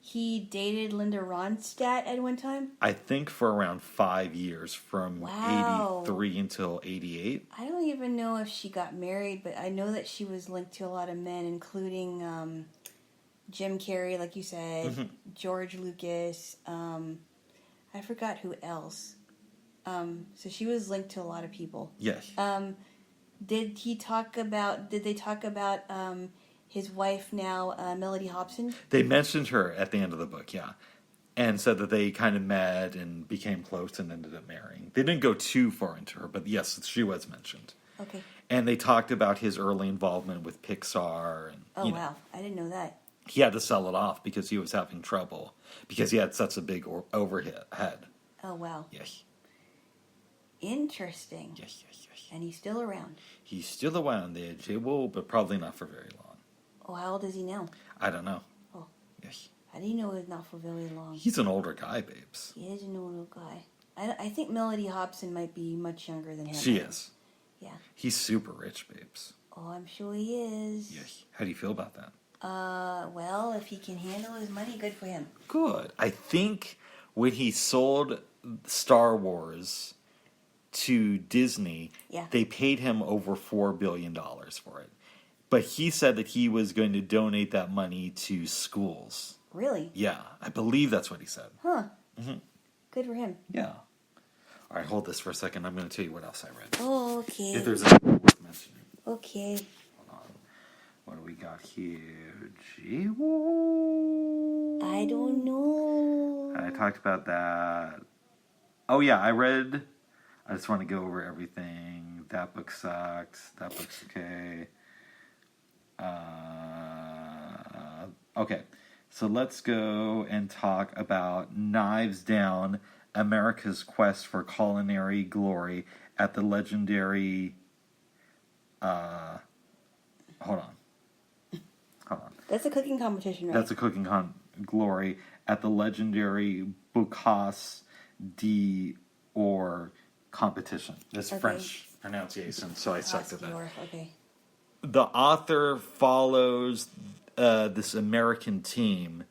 he dated Linda Ronstadt at one time? I think for around 5 years, from Wow. 83 until 88. I don't even know if she got married, but I know that she was linked to a lot of men, including Jim Carrey, like you said, George Lucas. I forgot who else. So she was linked to a lot of people. Yes. Did they talk about his wife now, Melody Hobson? They mentioned her at the end of the book, yeah. And said that they kind of met and became close and ended up marrying. They didn't go too far into her, but yes, she was mentioned. Okay. And they talked about his early involvement with Pixar. And, Oh, wow. I didn't know that. He had to sell it off because he was having trouble. Because he had such a big overhead. Oh, wow. Yes. Interesting. Yes, yes, yes. And he's still around. He's still around there, Jaylo, but probably not for very long. Oh, how old is he now? I don't know. Oh. Yes. I didn't know it was not for very long. He's an older guy, babes. He is an older guy. I think Melody Hobson might be much younger than him. She is. Yeah. He's super rich, babes. Oh, I'm sure he is. Yes. How do you feel about that? Well, if he can handle his money, good for him. Good. I think when he sold Star Wars to Disney, Yeah. they paid him over $4 billion for it. But he said that he was going to donate that money to schools. Really? Yeah, I believe that's what he said. Huh. Good for him. Yeah. All right, hold this for a second. I'm going to tell you what else I read. Oh, okay. If there's anything worth mentioning. Okay. Hold on. What do we got here? Jaylo. I don't know. I talked about that. Oh, yeah, I just want to go over everything. That book sucked. That book's okay. Okay, so let's go and talk about Knives Down, America's Quest for Culinary Glory at the legendary... Hold on. That's a cooking competition, right? That's a cooking glory at the legendary Bocas d'Or competition. That's Okay. French pronunciation, so I sucked at that. Okay. The author follows this American team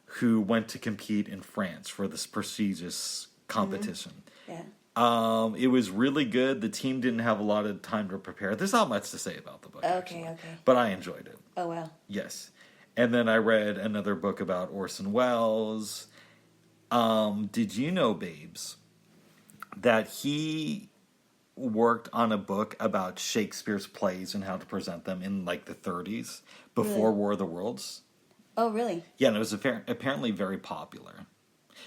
who went to compete in France for this prestigious competition. Yeah. It was really good. The team didn't have a lot of time to prepare. There's not much to say about the book, actually. Okay. But I enjoyed it. Oh, wow. Yes. And then I read another book about Orson Welles. Did you know, babes, that he worked on a book about Shakespeare's plays and how to present them in like the 30s before Really? War of the Worlds? Oh, really? Yeah, and it was apparently very popular.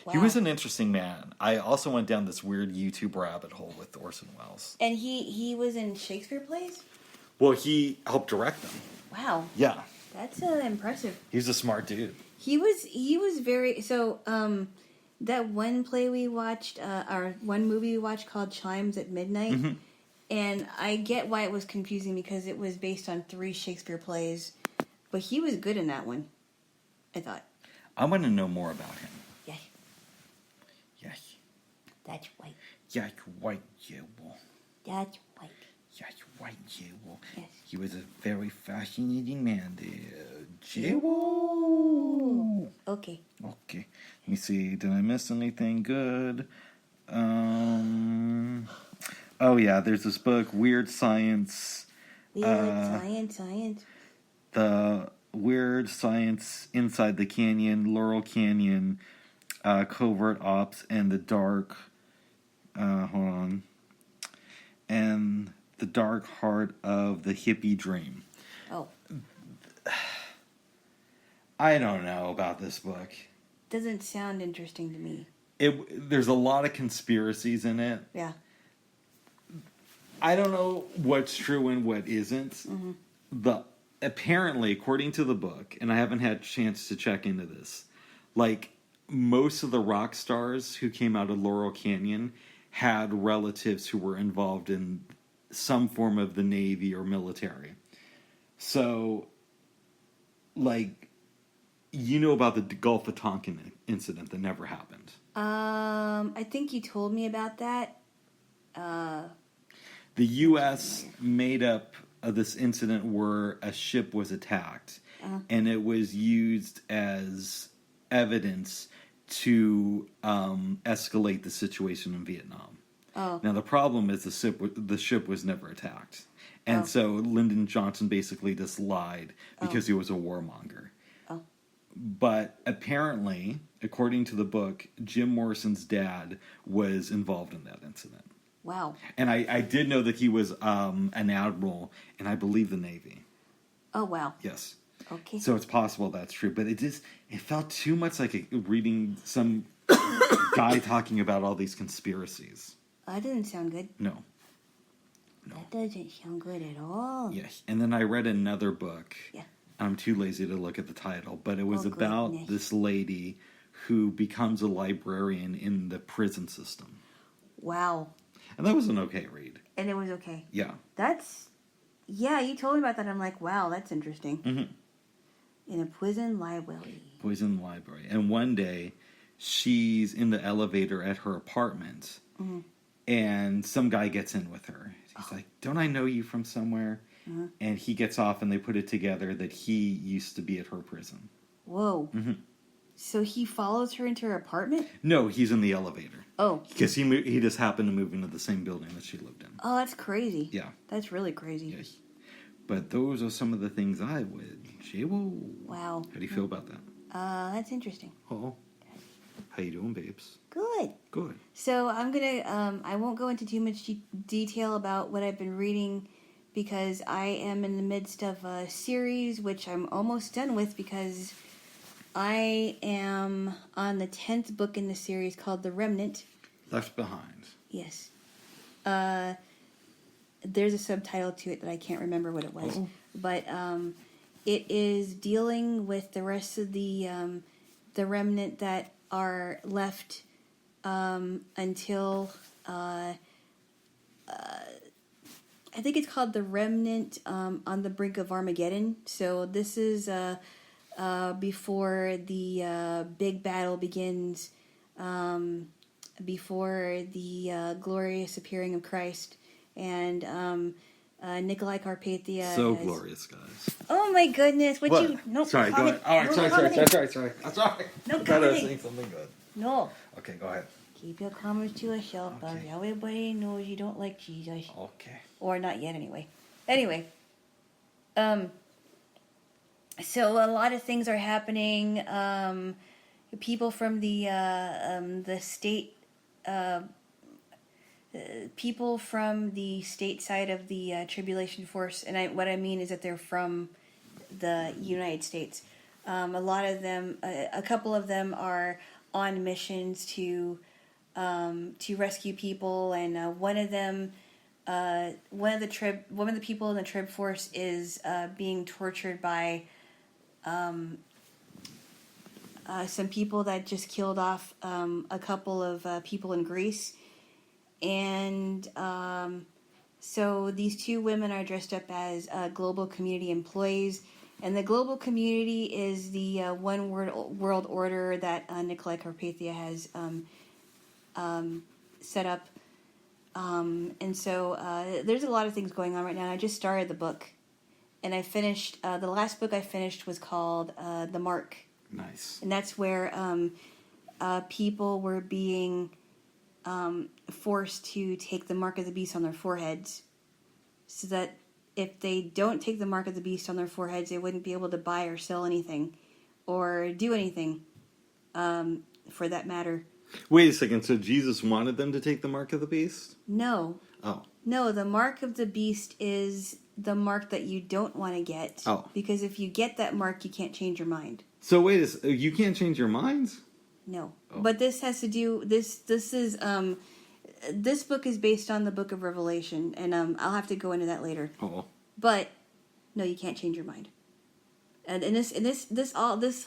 Wow. He was an interesting man. I also went down this weird YouTube rabbit hole with Orson Welles. And he was in Shakespeare plays? Well, he helped direct them. Wow. Yeah. That's impressive. He's a smart dude. He was very so that one play we watched or one movie we watched called Chimes at Midnight. Mm-hmm. And I get why it was confusing because it was based on 3 Shakespeare plays, but he was good in that one. I thought. I want to know more about him. Yeah. Yeah. That's white. Yeah, white Jaylo. That's white. Yeah, white Jaylo. Yes. He was a very fascinating man there. Jaylo. Okay. Okay. Let me see. Did I miss anything good? Oh yeah, there's this book, Weird Science. Science. The Weird Science Inside the Canyon, Laurel Canyon, Covert Ops, and the Dark. And the Dark Heart of the Hippie Dream. Oh. I don't know about this book. Doesn't sound interesting to me. There's a lot of conspiracies in it. Yeah. I don't know what's true and what isn't. Mm-hmm. Apparently, according to the book, and I haven't had a chance to check into this, like most of the rock stars who came out of Laurel Canyon had relatives who were involved in some form of the Navy or military. So, like, you know about the Gulf of Tonkin incident that never happened. I think you told me about that. The U.S. made up of this incident where a ship was attacked, and it was used as evidence to escalate the situation in Vietnam. Oh. Now, the problem is the ship was never attacked. And so Lyndon Johnson basically just lied because he was a warmonger. Oh. But apparently, according to the book, Jim Morrison's dad was involved in that incident. Wow. And I did know that he was an admiral in, I believe, the Navy. Oh, wow. Yes. Okay. So it's possible that's true. But it felt too much like reading some guy talking about all these conspiracies. That didn't sound good. No. That doesn't sound good at all. Yes. And then I read another book. Yeah. I'm too lazy to look at the title. But it was about goodness. this lady who becomes a librarian in the prison system. Wow. And that was an okay read. And it was okay. Yeah. Yeah, you told me about that. I'm like, wow, that's interesting. Mm-hmm. In a prison library. Prison library. And one day, she's in the elevator at her apartment, and some guy gets in with her. He's like, don't I know you from somewhere? And he gets off, and they put it together that he used to be at her prison. Whoa. Mm-hmm. So he follows her into her apartment? No, he's in the elevator. Oh. Because he just happened to move into the same building that she lived in. Oh, that's crazy. Yeah. That's really crazy. Yes. But those are some of the things I would. Jaylo. Wow. How do you feel about that? That's interesting. Oh. How you doing, babes? Good. Good. So I'm gonna. I won't go into too much detail about what I've been reading because I am in the midst of a series which I'm almost done with because I am on the 10th book in the series called The Remnant. Left Behind. Yes. There's a subtitle to it that I can't remember what it was, but it is dealing with the rest of the remnant that are left until I think it's called The Remnant on the Brink of Armageddon. So this is before the big battle begins, before the glorious appearing of Christ. And Nikolai Carpathia. So glorious, guys. Oh my goodness! Would What? you? No. Sorry, go ahead. All right, sorry. I'm sorry. No I thought I was commenting. saying something good. No. Okay, go ahead. Keep your comments to yourself, Bubs. Okay. Everybody knows you don't like Jesus. Okay. Or not yet, anyway. Anyway. So a lot of things are happening. People from the state... people from the state side of the tribulation force, and what I mean is that they're from the United States. A lot of them, a couple of them are on missions to rescue people, and one of them, one of the people in the Trib Force is being tortured by some people that just killed off a couple of people in Greece, and so these two women are dressed up as global community employees. And the global community is the one world order that Nikolai Carpathia has set up. And so there's a lot of things going on right now. I just started the book. And I finished, the last book I finished was called The Mark. Nice. And that's where people were being forced to take the mark of the beast on their foreheads. So that if they don't take the mark of the beast on their foreheads, they wouldn't be able to buy or sell anything or do anything, for that matter. Wait a second. So Jesus wanted them to take the mark of the beast? No. Oh. No, the mark of the beast is the mark that you don't want to get. Oh. Because if you get that mark, you can't change your mind. So wait a second. You can't change your minds? No. Oh. But this has to do... This is... This book is based on the book of Revelation, and I'll have to go into that later. Oh. But no, you can't change your mind. And this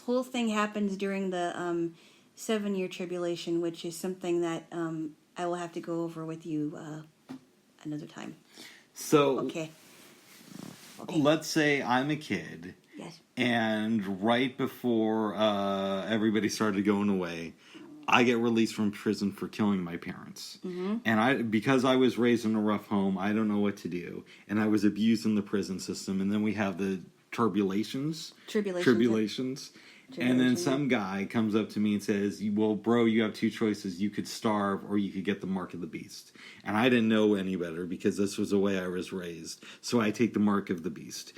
whole thing happens during the 7-year tribulation, which is something that I will have to go over with you another time. So Okay. Let's say I'm a kid. Yes. And right before everybody started going away, I get released from prison for killing my parents. Mm-hmm. And because I was raised in a rough home, I don't know what to do. And I was abused in the prison system. And then we have the tribulations. And then some guy comes up to me and says, well, bro, you have two choices. You could starve or you could get the mark of the beast. And I didn't know any better because this was the way I was raised. So I take the mark of the beast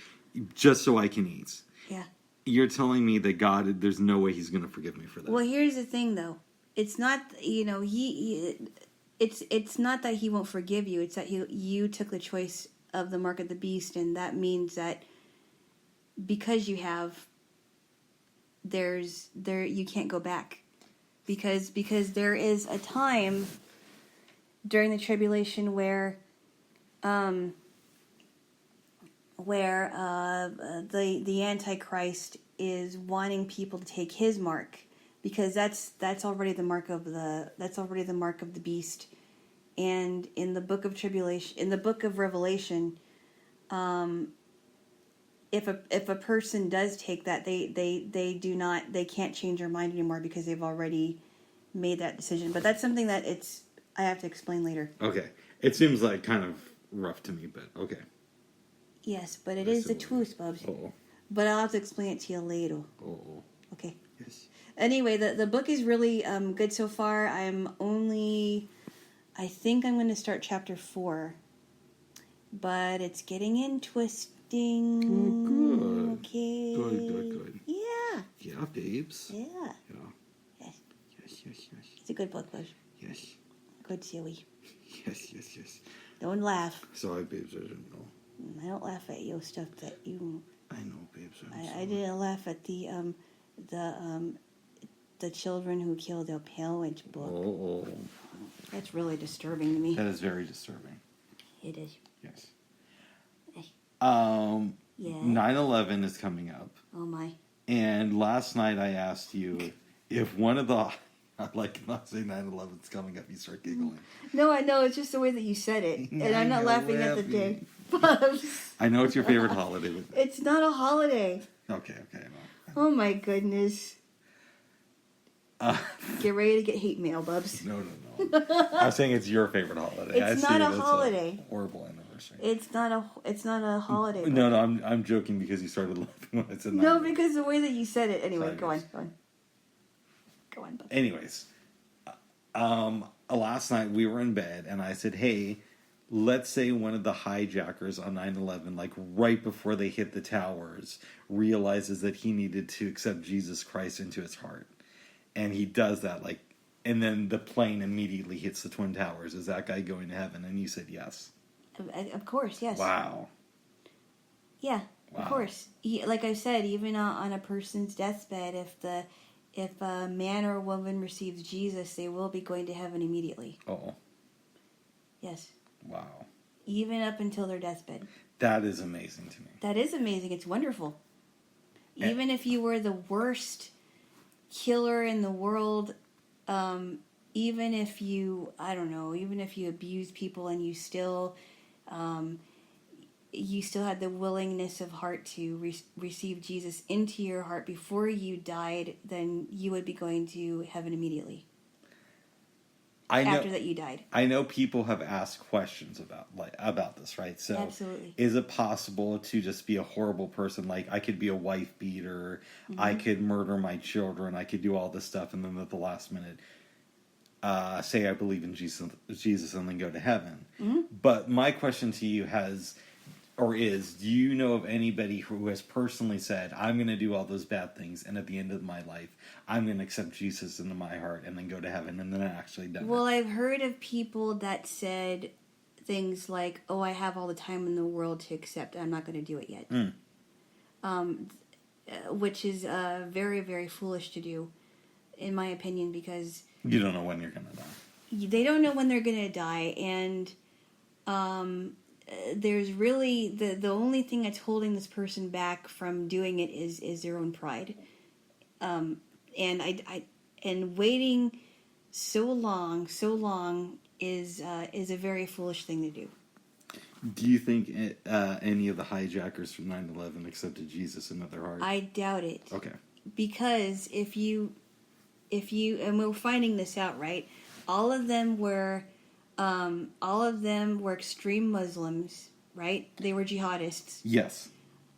just so I can eat. Yeah. You're telling me that God, there's no way he's going to forgive me for that. Well, here's the thing, though. It's not, it's not that he won't forgive you. It's that you took the choice of the mark of the beast, and that means that because you have, you can't go back, because there is a time during the tribulation where the Antichrist is wanting people to take his mark. Because that's already the mark of the beast, and in the book of Revelation, if a person does take that, they can't change their mind anymore because they've already made that decision. But that's something that I have to explain later. Okay, it seems like kind of rough to me, but okay. Yes, but it is the truth, Bubs. Oh. But I'll have to explain it to you later. Oh. Okay. Yes. Anyway, the book is really good so far. I think I'm going to start chapter 4. But it's getting interesting. Oh, good. Okay. Good. Yeah. Yeah, babes. Yeah. Yeah. Yes. It's a good book, Bush. Yes. Good series. Yes. Don't laugh. Sorry, babes, I didn't know. I don't laugh at your stuff that you... I know, babes. I didn't laugh at the children who killed their parents book. Oh. That's really disturbing to me. That is very disturbing. It is. Yes. Yeah. 9/11 is coming up. Oh my. And last night I asked you if one of the... I like not saying 9/11 is coming up, you start giggling. No, I know. It's just the way that you said it. And I'm not laughing at the day. I know it's your favorite holiday. But... It's not a holiday. Okay. I know. Oh my goodness. Get ready to get hate mail, Bubs. No. I was saying it's your favorite holiday. It's not a holiday. A horrible anniversary. It's not a holiday. No, I'm joking because you started laughing when I said no, because the way that you said it. Anyway, Sorry, go on. Go on, Bubs. Anyways, Last night we were in bed, and I said, hey, let's say one of the hijackers on 9/11, like right before they hit the towers, realizes that he needed to accept Jesus Christ into his heart. And he does that, like, and then the plane immediately hits the Twin Towers. Is that guy going to heaven? And you said yes. Of course, yes. Wow. Yeah, Wow. of course. Like I said, even on a person's deathbed, if a man or a woman receives Jesus, they will be going to heaven immediately. Oh. Yes. Wow. Even up until their deathbed. That is amazing to me. That is amazing. It's wonderful. Even if you were the worst killer in the world, even if you, I don't know, even if you abused people and you still had the willingness of heart to receive Jesus into your heart before you died, then you would be going to heaven immediately. After that you died. I know people have asked questions about this, right? So absolutely. Is it possible to just be a horrible person? Like, I could be a wife beater, I could murder my children, I could do all this stuff, and then at the last minute say I believe in Jesus and then go to heaven. Mm-hmm. But my question to you is, do you know of anybody who has personally said, I'm going to do all those bad things, and at the end of my life, I'm going to accept Jesus into my heart and then go to heaven, and then actually done it? Well, I've heard of people that said things like, oh, I have all the time in the world to accept, I'm not going to do it yet. Which is very, very foolish to do, in my opinion, because you don't know when you're going to die. They don't know when they're going to die, and there's really the only thing that's holding this person back from doing it is their own pride, and waiting so long is a very foolish thing to do. Do you think any of the hijackers from 9/11 accepted Jesus into their heart? I doubt it. Okay. Because if you and we're finding this out, right? All of them were extreme Muslims, right? They were jihadists. Yes.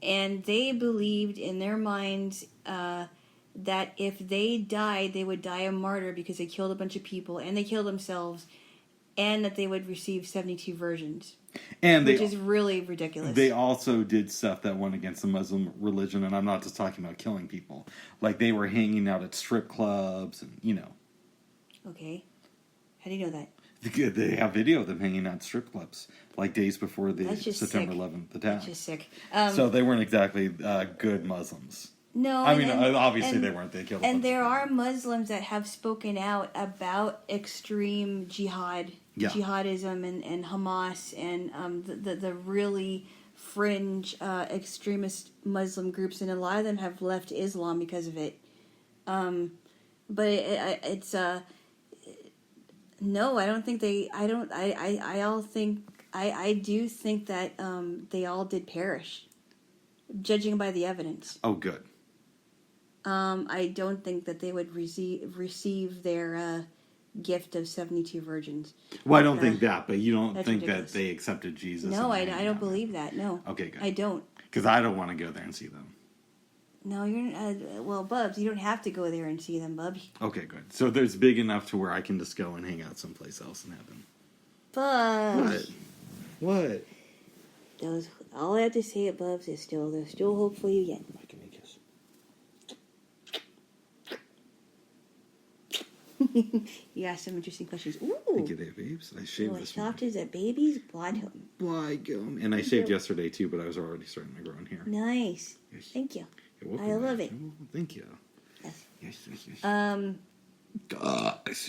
And they believed in their minds that if they died, they would die a martyr because they killed a bunch of people and they killed themselves, and that they would receive 72 virgins. Which is really ridiculous. They also did stuff that went against the Muslim religion, and I'm not just talking about killing people. Like, they were hanging out at strip clubs, and, you know. Okay. How do you know that? They have video of them hanging out at strip clubs, like days before the September 11th attack. That's just sick. So they weren't exactly good Muslims. No, I mean, obviously they weren't. They killed. And there are Muslims that have spoken out about extreme jihadism, and Hamas, and the really fringe extremist Muslim groups, and a lot of them have left Islam because of it. But it's no, I don't think they. I don't. I all think. I do think that they all did perish, judging by the evidence. Oh, good. I don't think that they would receive their gift of 72 virgins. Well, I don't think that, but you don't think ridiculous. that they accepted Jesus? No, I don't believe that. No. Okay, good. I don't. Because I don't want to go there and see them. No, you're well, Bubs. You don't have to go there and see them, Bub. Okay, good. So there's big enough to where I can just go and hang out someplace else in heaven. Bubs. What? All I have to say at Bubs is there's still hope for you yet. Give me a kiss. You asked some interesting questions. Ooh. Thank you there, babes. I shaved this one. Soft as a baby's bottom. And I shaved yesterday too, but I was already starting to grow in hair. Nice. Yes. Thank you. You're welcome. I love it. Oh, thank you. Yes. Yes.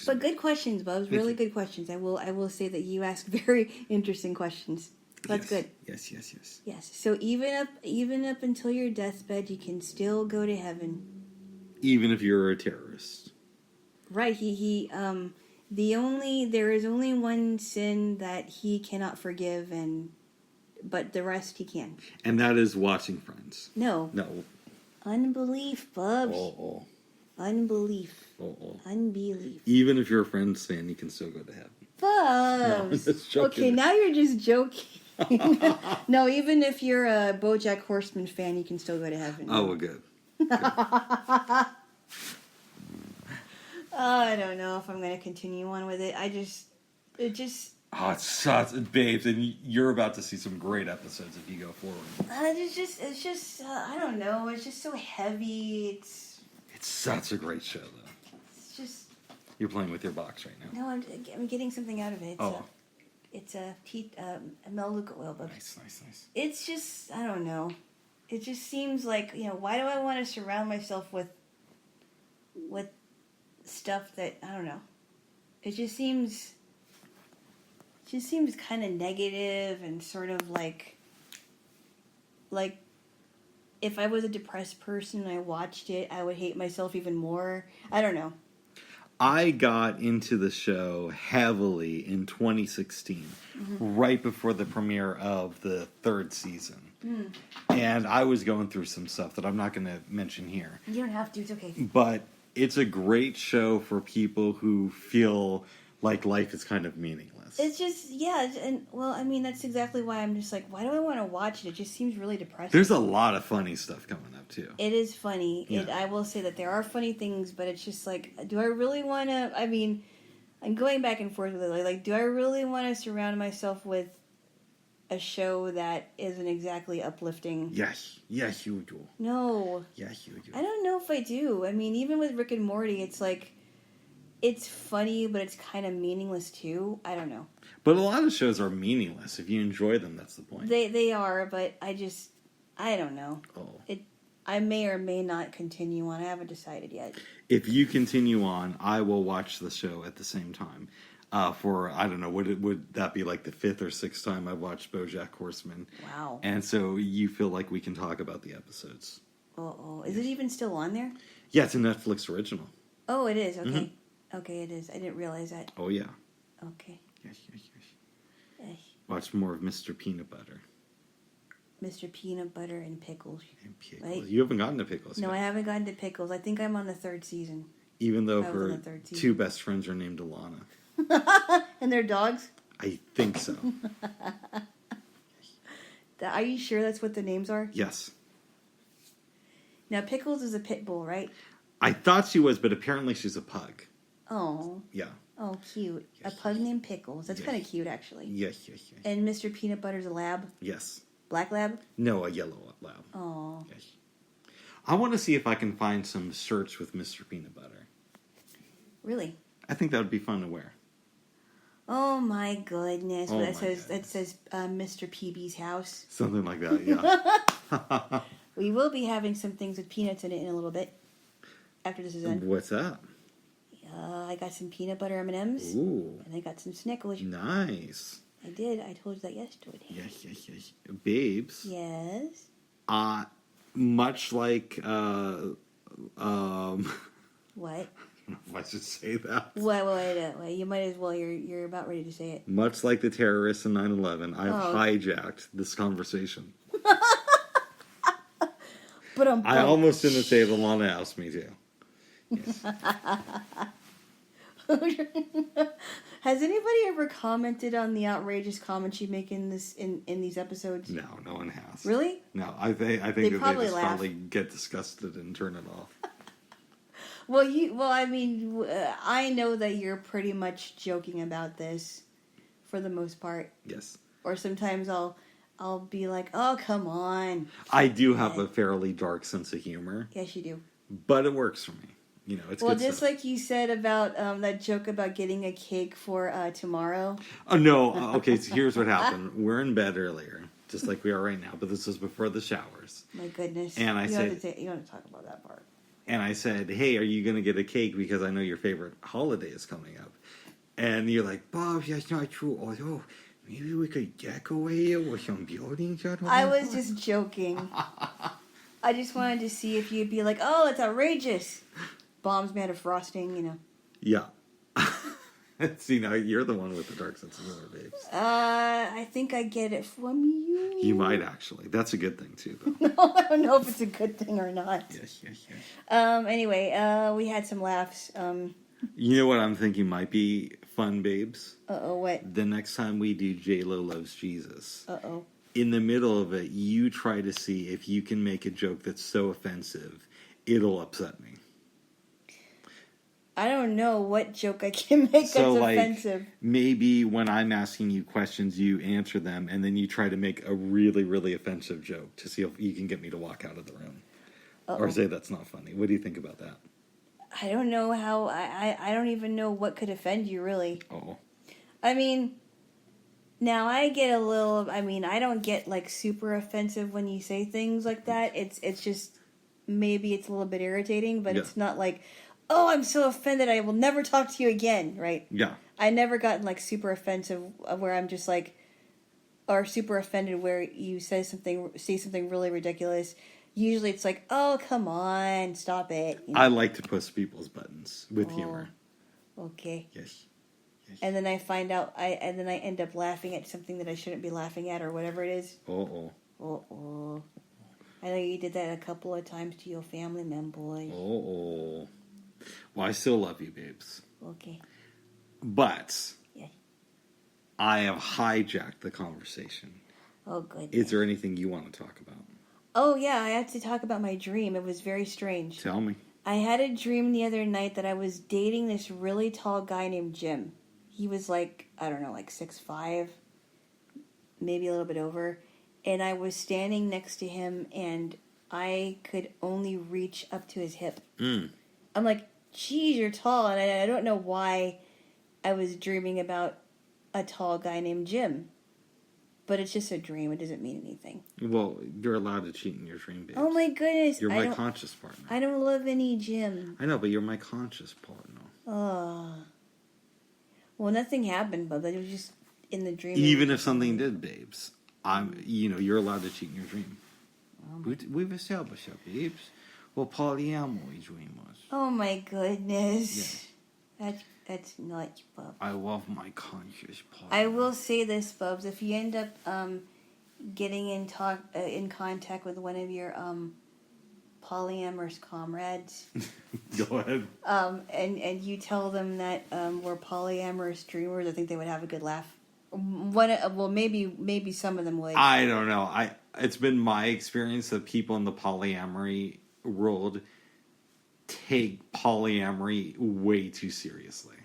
But good questions, Bubs. Really good questions. I will say that you ask very interesting questions. That's good. Yes. Yes. So even up until your deathbed, you can still go to heaven. Even if you're a terrorist. Right. There is only one sin that he cannot forgive, but the rest he can. And that is watching Friends. No. Unbelief, Bubs. Oh. Unbelief. Oh. Unbelief. Even if you're a Friends fan, you can still go to heaven. Bubs. No, okay, now you're just joking. No, even if you're a BoJack Horseman fan, you can still go to heaven. Oh, well, good. I don't know if I'm going to continue on with it. Oh, it's such babes, and you're about to see some great episodes if you go forward. I don't know. It's just so heavy. It's such a great show, though. It's just. You're playing with your box right now. No, I'm getting something out of it. It's a Melaleuca oil book. Nice. It's just, I don't know. It just seems like, why do I want to surround myself with stuff that, I don't know. It just seems kind of negative and sort of like if I was a depressed person and I watched it, I would hate myself even more. I don't know. I got into the show heavily in 2016, right before the premiere of the 3rd season. And I was going through some stuff that I'm not going to mention here. You don't have to, it's okay. But it's a great show for people who feel like life is kind of meaningless. It's just, and well, I mean, that's exactly why I'm just like, why do I want to watch it? It just seems really depressing. There's a lot of funny stuff coming up, too. It is funny. Yeah. I will say that there are funny things, but it's just like, do I really want to, I mean, I'm going back and forth with it. Like, do I really want to surround myself with a show that isn't exactly uplifting? Yes, you do. No. Yes, you do. I don't know if I do. I mean, even with Rick and Morty, it's like, it's funny, but it's kind of meaningless too. I don't know. But a lot of shows are meaningless. If you enjoy them, that's the point. They are, but I don't know. Oh. I may or may not continue on. I haven't decided yet. If you continue on, I will watch the show at the same time. For, I don't know, would that be like the 5th or 6th time I've watched BoJack Horseman? Wow. And so you feel like we can talk about the episodes. Uh-oh. Is it even still on there? Yeah, it's a Netflix original. Oh, it is. Okay. Okay, it is. I didn't realize that. Oh, yeah. Okay. Yes. Watch more of Mr. Peanut Butter. Mr. Peanut Butter and Pickles. Right? You haven't gotten to Pickles yet. No, I haven't gotten to Pickles. I think I'm on the 3rd season. Even though her 2 best friends are named Alana. And they're dogs? I think so. Are you sure that's what the names are? Yes. Now, Pickles is a pit bull, right? I thought she was, but apparently she's a pug. Oh. Yeah. Oh, cute. Yes. A pug named Pickles. That's kind of cute, actually. Yes. And Mr. Peanut Butter's a lab? Yes. Black lab? No, a yellow lab. Oh. Yes. I want to see if I can find some shirts with Mr. Peanut Butter. Really? I think that would be fun to wear. Oh my goodness. Oh that says Mr. PB's house. Something like that, yeah. We will be having some things with peanuts in it in a little bit. After this is done. What's that? I got some peanut butter M&Ms. Ooh. And I got some Snickles. Nice. I did. I told you that yesterday. Yes. Babes. Yes. Much like, What? I don't know if I should say that. Wait. You might as well. You're about ready to say it. Much like the terrorists in 9/11, I've hijacked this conversation. But I almost didn't say it. Alana asked me to. Yes. Has anybody ever commented on the outrageous comments you make in these episodes? No one has. Really? No, I think that they just probably get disgusted and turn it off. I know that you're pretty much joking about this for the most part. Yes. Or sometimes I'll be like, oh, come on. I do have a fairly dark sense of humor. Yes, you do. But it works for me. It's well, good just stuff. like you said about that joke about getting a cake for tomorrow. Oh, no. Okay, so here's what happened. We're in bed earlier, just like we are right now, but this was before the showers. My goodness. And I said... you don't have to talk about that part. And I said, hey, are you going to get a cake because I know your favorite holiday is coming up? And you're like, Bob, that's not true. Although, maybe we could decorate it with some buildings. I was just joking. I just wanted to see if you'd be like, oh, it's outrageous. Bombs made of frosting, Yeah. See, now you're the one with the dark sense of humor, babes. I think I get it from you. You might, actually. That's a good thing, too, though. No, I don't know if it's a good thing or not. Yes. Anyway, we had some laughs. You know what I'm thinking might be fun, babes? Uh-oh, what? The next time we do Jaylo Loves Jesus. Uh-oh. In the middle of it, you try to see if you can make a joke that's so offensive, it'll upset me. I don't know what joke I can make that's offensive. Maybe when I'm asking you questions, you answer them, and then you try to make a really, really offensive joke to see if you can get me to walk out of the room. Uh-oh. Or say that's not funny. What do you think about that? I don't know how... I don't even know what could offend you, really. Oh. I mean... Now, I get a little... I mean, I don't get, like, super offensive when you say things like that. It's just... Maybe it's a little bit irritating, but it's not like... Oh, I'm so offended I will never talk to you again, right? Yeah. I never gotten, like, super offensive where I'm just, like... Or super offended where you say something really ridiculous. Usually it's like, oh, come on, stop it. You know? I like to push people's buttons with humor. Okay. Yes. And then I find out, and then I end up laughing at something that I shouldn't be laughing at or whatever it is. Uh-oh. I know you did that a couple of times to your family members. Oh. Well, I still love you, babes. Okay. But I have hijacked the conversation. Oh, good. Is there anything you want to talk about? Oh, yeah, I have to talk about my dream. It was very strange. Tell me. I had a dream the other night that I was dating this really tall guy named Jim. He was like, I don't know, like 6'5", maybe a little bit over. And I was standing next to him, and I could only reach up to his hip. I'm like, geez, you're tall. And I don't know why I was dreaming about a tall guy named Jim. But it's just a dream. It doesn't mean anything. Well, you're allowed to cheat in your dream, babe. Oh, my goodness. You're my conscious partner. I don't love any Jim. I know, but you're my conscious partner. Oh. Well, nothing happened, but it was just in the dream. Even if something did, babes. You're allowed to cheat in your dream. We've established that, babes. Well, polyamory dreamers. Oh, my goodness. Yeah. That's nuts, Bub. I love my conscious partner. I will say this, Bubs. If you end up getting in contact with one of your polyamorous comrades, go ahead. And you tell them that we're polyamorous dreamers, I think they would have a good laugh. Maybe some of them would. I don't know. It's been my experience that people in the polyamory world take polyamory way too seriously.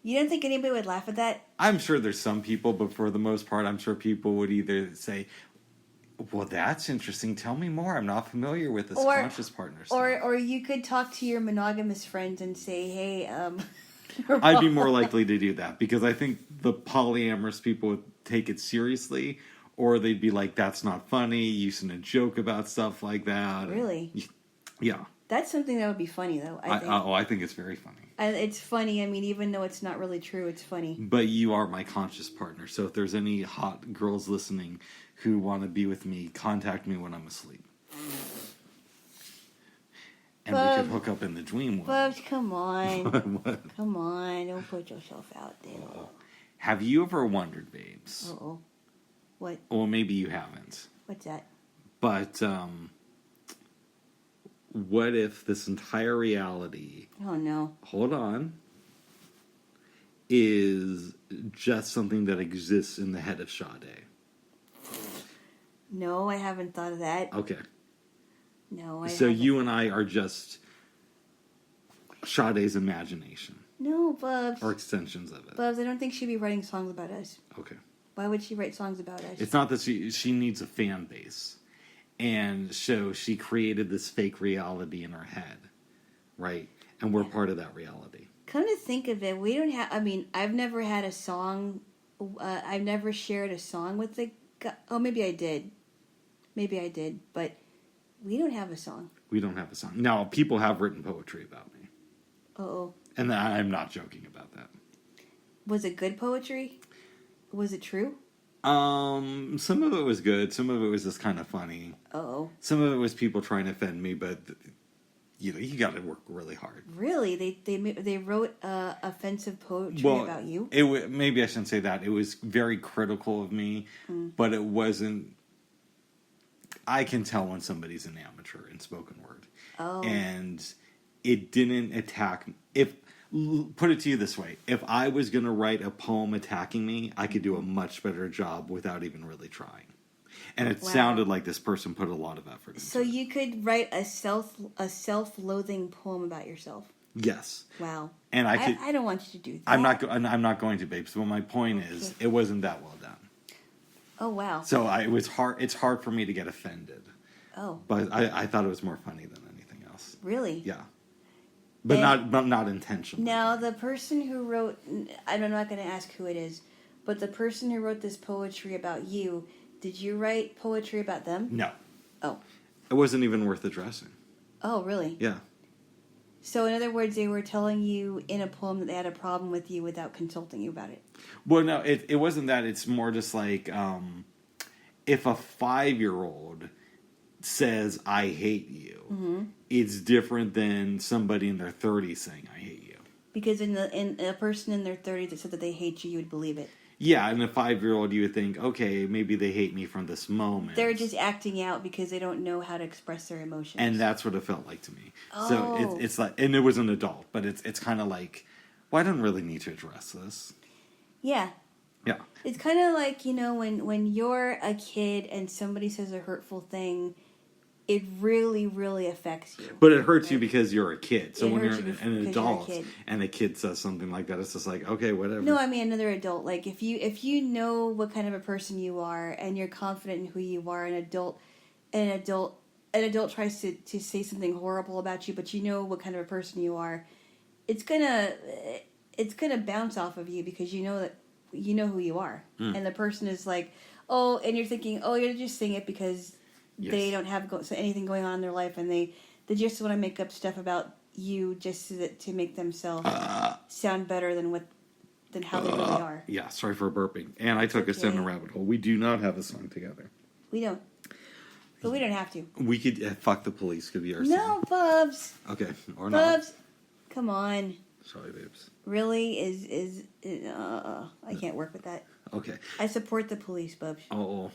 You don't think anybody would laugh at that? I'm sure there's some people, but for the most part, I'm sure people would either say, well, that's interesting. Tell me more. I'm not familiar with this conscious partner stuff. Or you could talk to your monogamous friends and say, hey, I'd be more likely to do that because I think the polyamorous people would take it seriously, or they'd be like, that's not funny. You shouldn't joke about stuff like that. Really? Yeah. That's something that would be funny, though, I think. I think it's very funny. It's funny. I mean, even though it's not really true, it's funny. But you are my conscious partner. So if there's any hot girls listening who want to be with me, contact me when I'm asleep. And we could hook up in the dream world. Bubs, come on. What? Come on. Don't put yourself out there. Have you ever wondered, babes? Uh-oh. What? Well, maybe you haven't. What's that? But, what if this entire reality... Oh, no. Hold on. ...is just something that exists in the head of Sade? No, I haven't thought of that. Okay. No, So you and I are just Sade's imagination. No, Bubs. Or extensions of it. Bubs, I don't think she'd be writing songs about us. Okay. Why would she write songs about us? It's not that she needs a fan base. And so she created this fake reality in her head. Right? And we're part of that reality. Come to think of it, we don't have... I mean, I've never had a song... I've never shared a song with the guy... Oh, maybe I did. But we don't have a song. We don't have a song. Now, people have written poetry about me. Uh-oh. And I'm not joking about that. Was it good poetry? Was it true? Some of it was good. Some of it was just kind of funny. Uh-oh. Some of it was people trying to offend me, but you got to work really hard. Really? They wrote offensive poetry about you? Maybe I shouldn't say that. It was very critical of me, but it wasn't. I can tell when somebody's an amateur in spoken word. Oh. And it didn't attack. Put it to you this way. If I was going to write a poem attacking me, I could do a much better job without even really trying. And it sounded like this person put a lot of effort into it. So you could write a self-loathing poem about yourself. Yes. Wow. And I don't want you to do that. I'm not going to, babes. But my point is, it wasn't that well done. Oh, wow. So it was hard. It's hard for me to get offended. Oh. But I thought it was more funny than anything else. Really? Yeah. But not intentionally. Now, the person who wrote, I'm not going to ask who it is, but the person who wrote this poetry about you, did you write poetry about them? No. Oh. It wasn't even worth addressing. Oh, really? Yeah. So, in other words, they were telling you in a poem that they had a problem with you without consulting you about it. Well, no, it wasn't that. It's more just like if a 5-year-old says, I hate you, it's different than somebody in their 30s saying, I hate you. Because in a person in their 30s that said that they hate you, you would believe it. Yeah, and a 5-year-old, you would think, okay, maybe they hate me from this moment. They're just acting out because they don't know how to express their emotions. And that's what it felt like to me. Oh. So it's like, and it was an adult, but it's kind of like, well, I don't really need to address this. Yeah. Yeah. It's kind of like, when you're a kid and somebody says a hurtful thing, it really, really affects you. But it hurts you because you're a kid. So when you're an adult you're a and a kid says something like that, it's just like, okay, whatever. No, I mean another adult. Like if you know what kind of a person you are and you're confident in who you are, an adult tries to say something horrible about you, but you know what kind of a person you are, it's gonna bounce off of you because you know that you know who you are, and the person is like, oh, and you're thinking, oh, you're just saying it because. Yes. They don't have anything going on in their life, and they just want to make up stuff about you just to make themselves sound better than how they really are. Yeah, sorry for burping. And I took us down a rabbit hole. We do not have a song together. We don't. But we don't have to. We could, Fuck the Police could be our song. No, Bubs. Okay, or Bubs. not. Bubs, come on. Sorry, babes. Really? I can't work with that. Okay. I support the police, Bubs. Oh.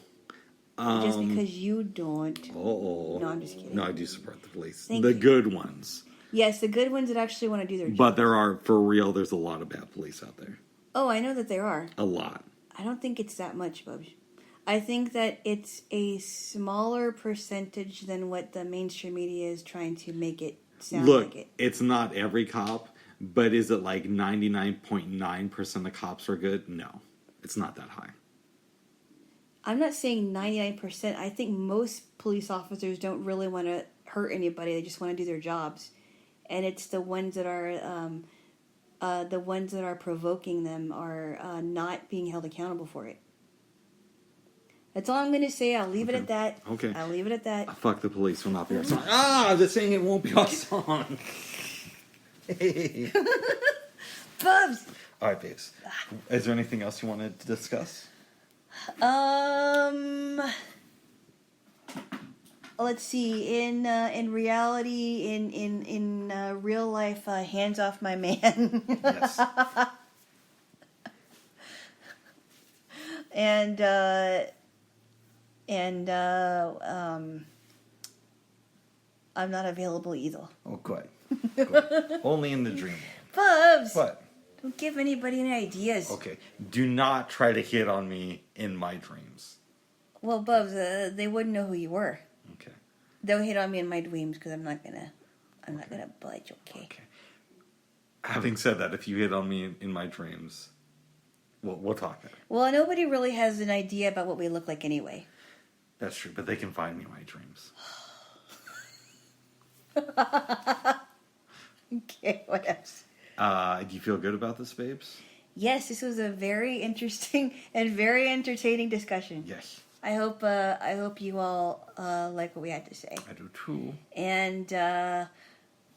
Just because you don't. Oh. No, I'm just kidding. No, I do support the police. Thank you. Good ones. Yes, the good ones that actually want to do their job. But there's a lot of bad police out there. Oh, I know that there are. A lot. I don't think it's that much, Bubs. I think that it's a smaller percentage than what the mainstream media is trying to make it sound like it. It's not every cop, but is it like 99.9% of cops are good? No. It's not that high. I'm not saying 99%. I think most police officers don't really want to hurt anybody. They just want to do their jobs. And it's the ones that are provoking them are not being held accountable for it. That's all I'm going to say. I'll leave it at that. Okay. I'll leave it at that. Fuck the Police will not be our song. I'm just saying it won't be our song. Hey. Bubs! All right, babes. Is there anything else you wanted to discuss? Let's see. In reality, in real life, hands off my man. Yes. And I'm not available either. Oh, good. Only in the dream. Bubs! What? Don't give anybody any ideas. Okay. Do not try to hit on me in my dreams. Well, Bubs, they wouldn't know who you were. Okay. They'll hit on me in my dreams because I'm not gonna budge. Okay. Having said that, if you hit on me in my dreams, we'll talk. Well, nobody really has an idea about what we look like anyway. That's true, but they can find me in my dreams. Okay, what else? Do you feel good about this, babes? Yes, this was a very interesting and very entertaining discussion. Yes. I hope you all like what we had to say. I do too. And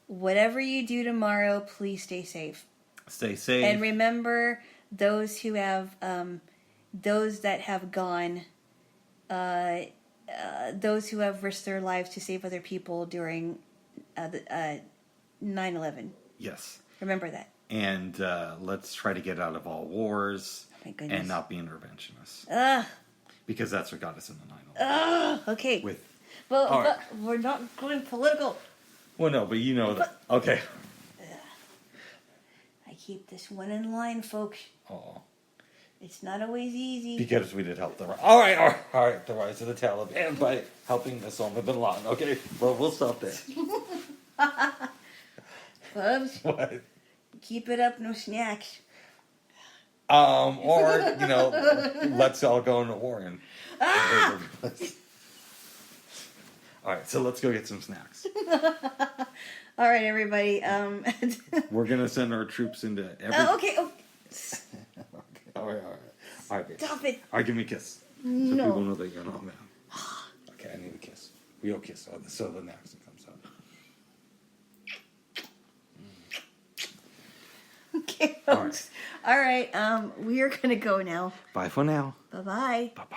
whatever you do tomorrow, please stay safe. Stay safe. And remember those who have, those that have gone, those who have risked their lives to save other people during 9/11. Yes. Remember that. And let's try to get out of all wars and not be interventionists. Because that's what got us in the 9/11. Okay. With, but we're not going political. Well, no, but you know that. Okay. I keep this one in line, folks. Oh. It's not always easy. Because we did help the all right, the rise of the Taliban by helping Osama bin Laden. Okay, well, we'll stop there. Bubs, What? keep it up, no snacks. Or, let's all go into Warren. Ah! All right, so let's go get some snacks. All right, everybody. We're going to send our troops into every... Okay. Oh. Okay. All right. All right, bitch. Stop it. All right, give me a kiss. So No. people know that you're not man. Okay, I need a kiss. Real kiss. So the accent comes out. Okay, folks. All right. We are going to go now. Bye for now. Bye-bye. Bye-bye.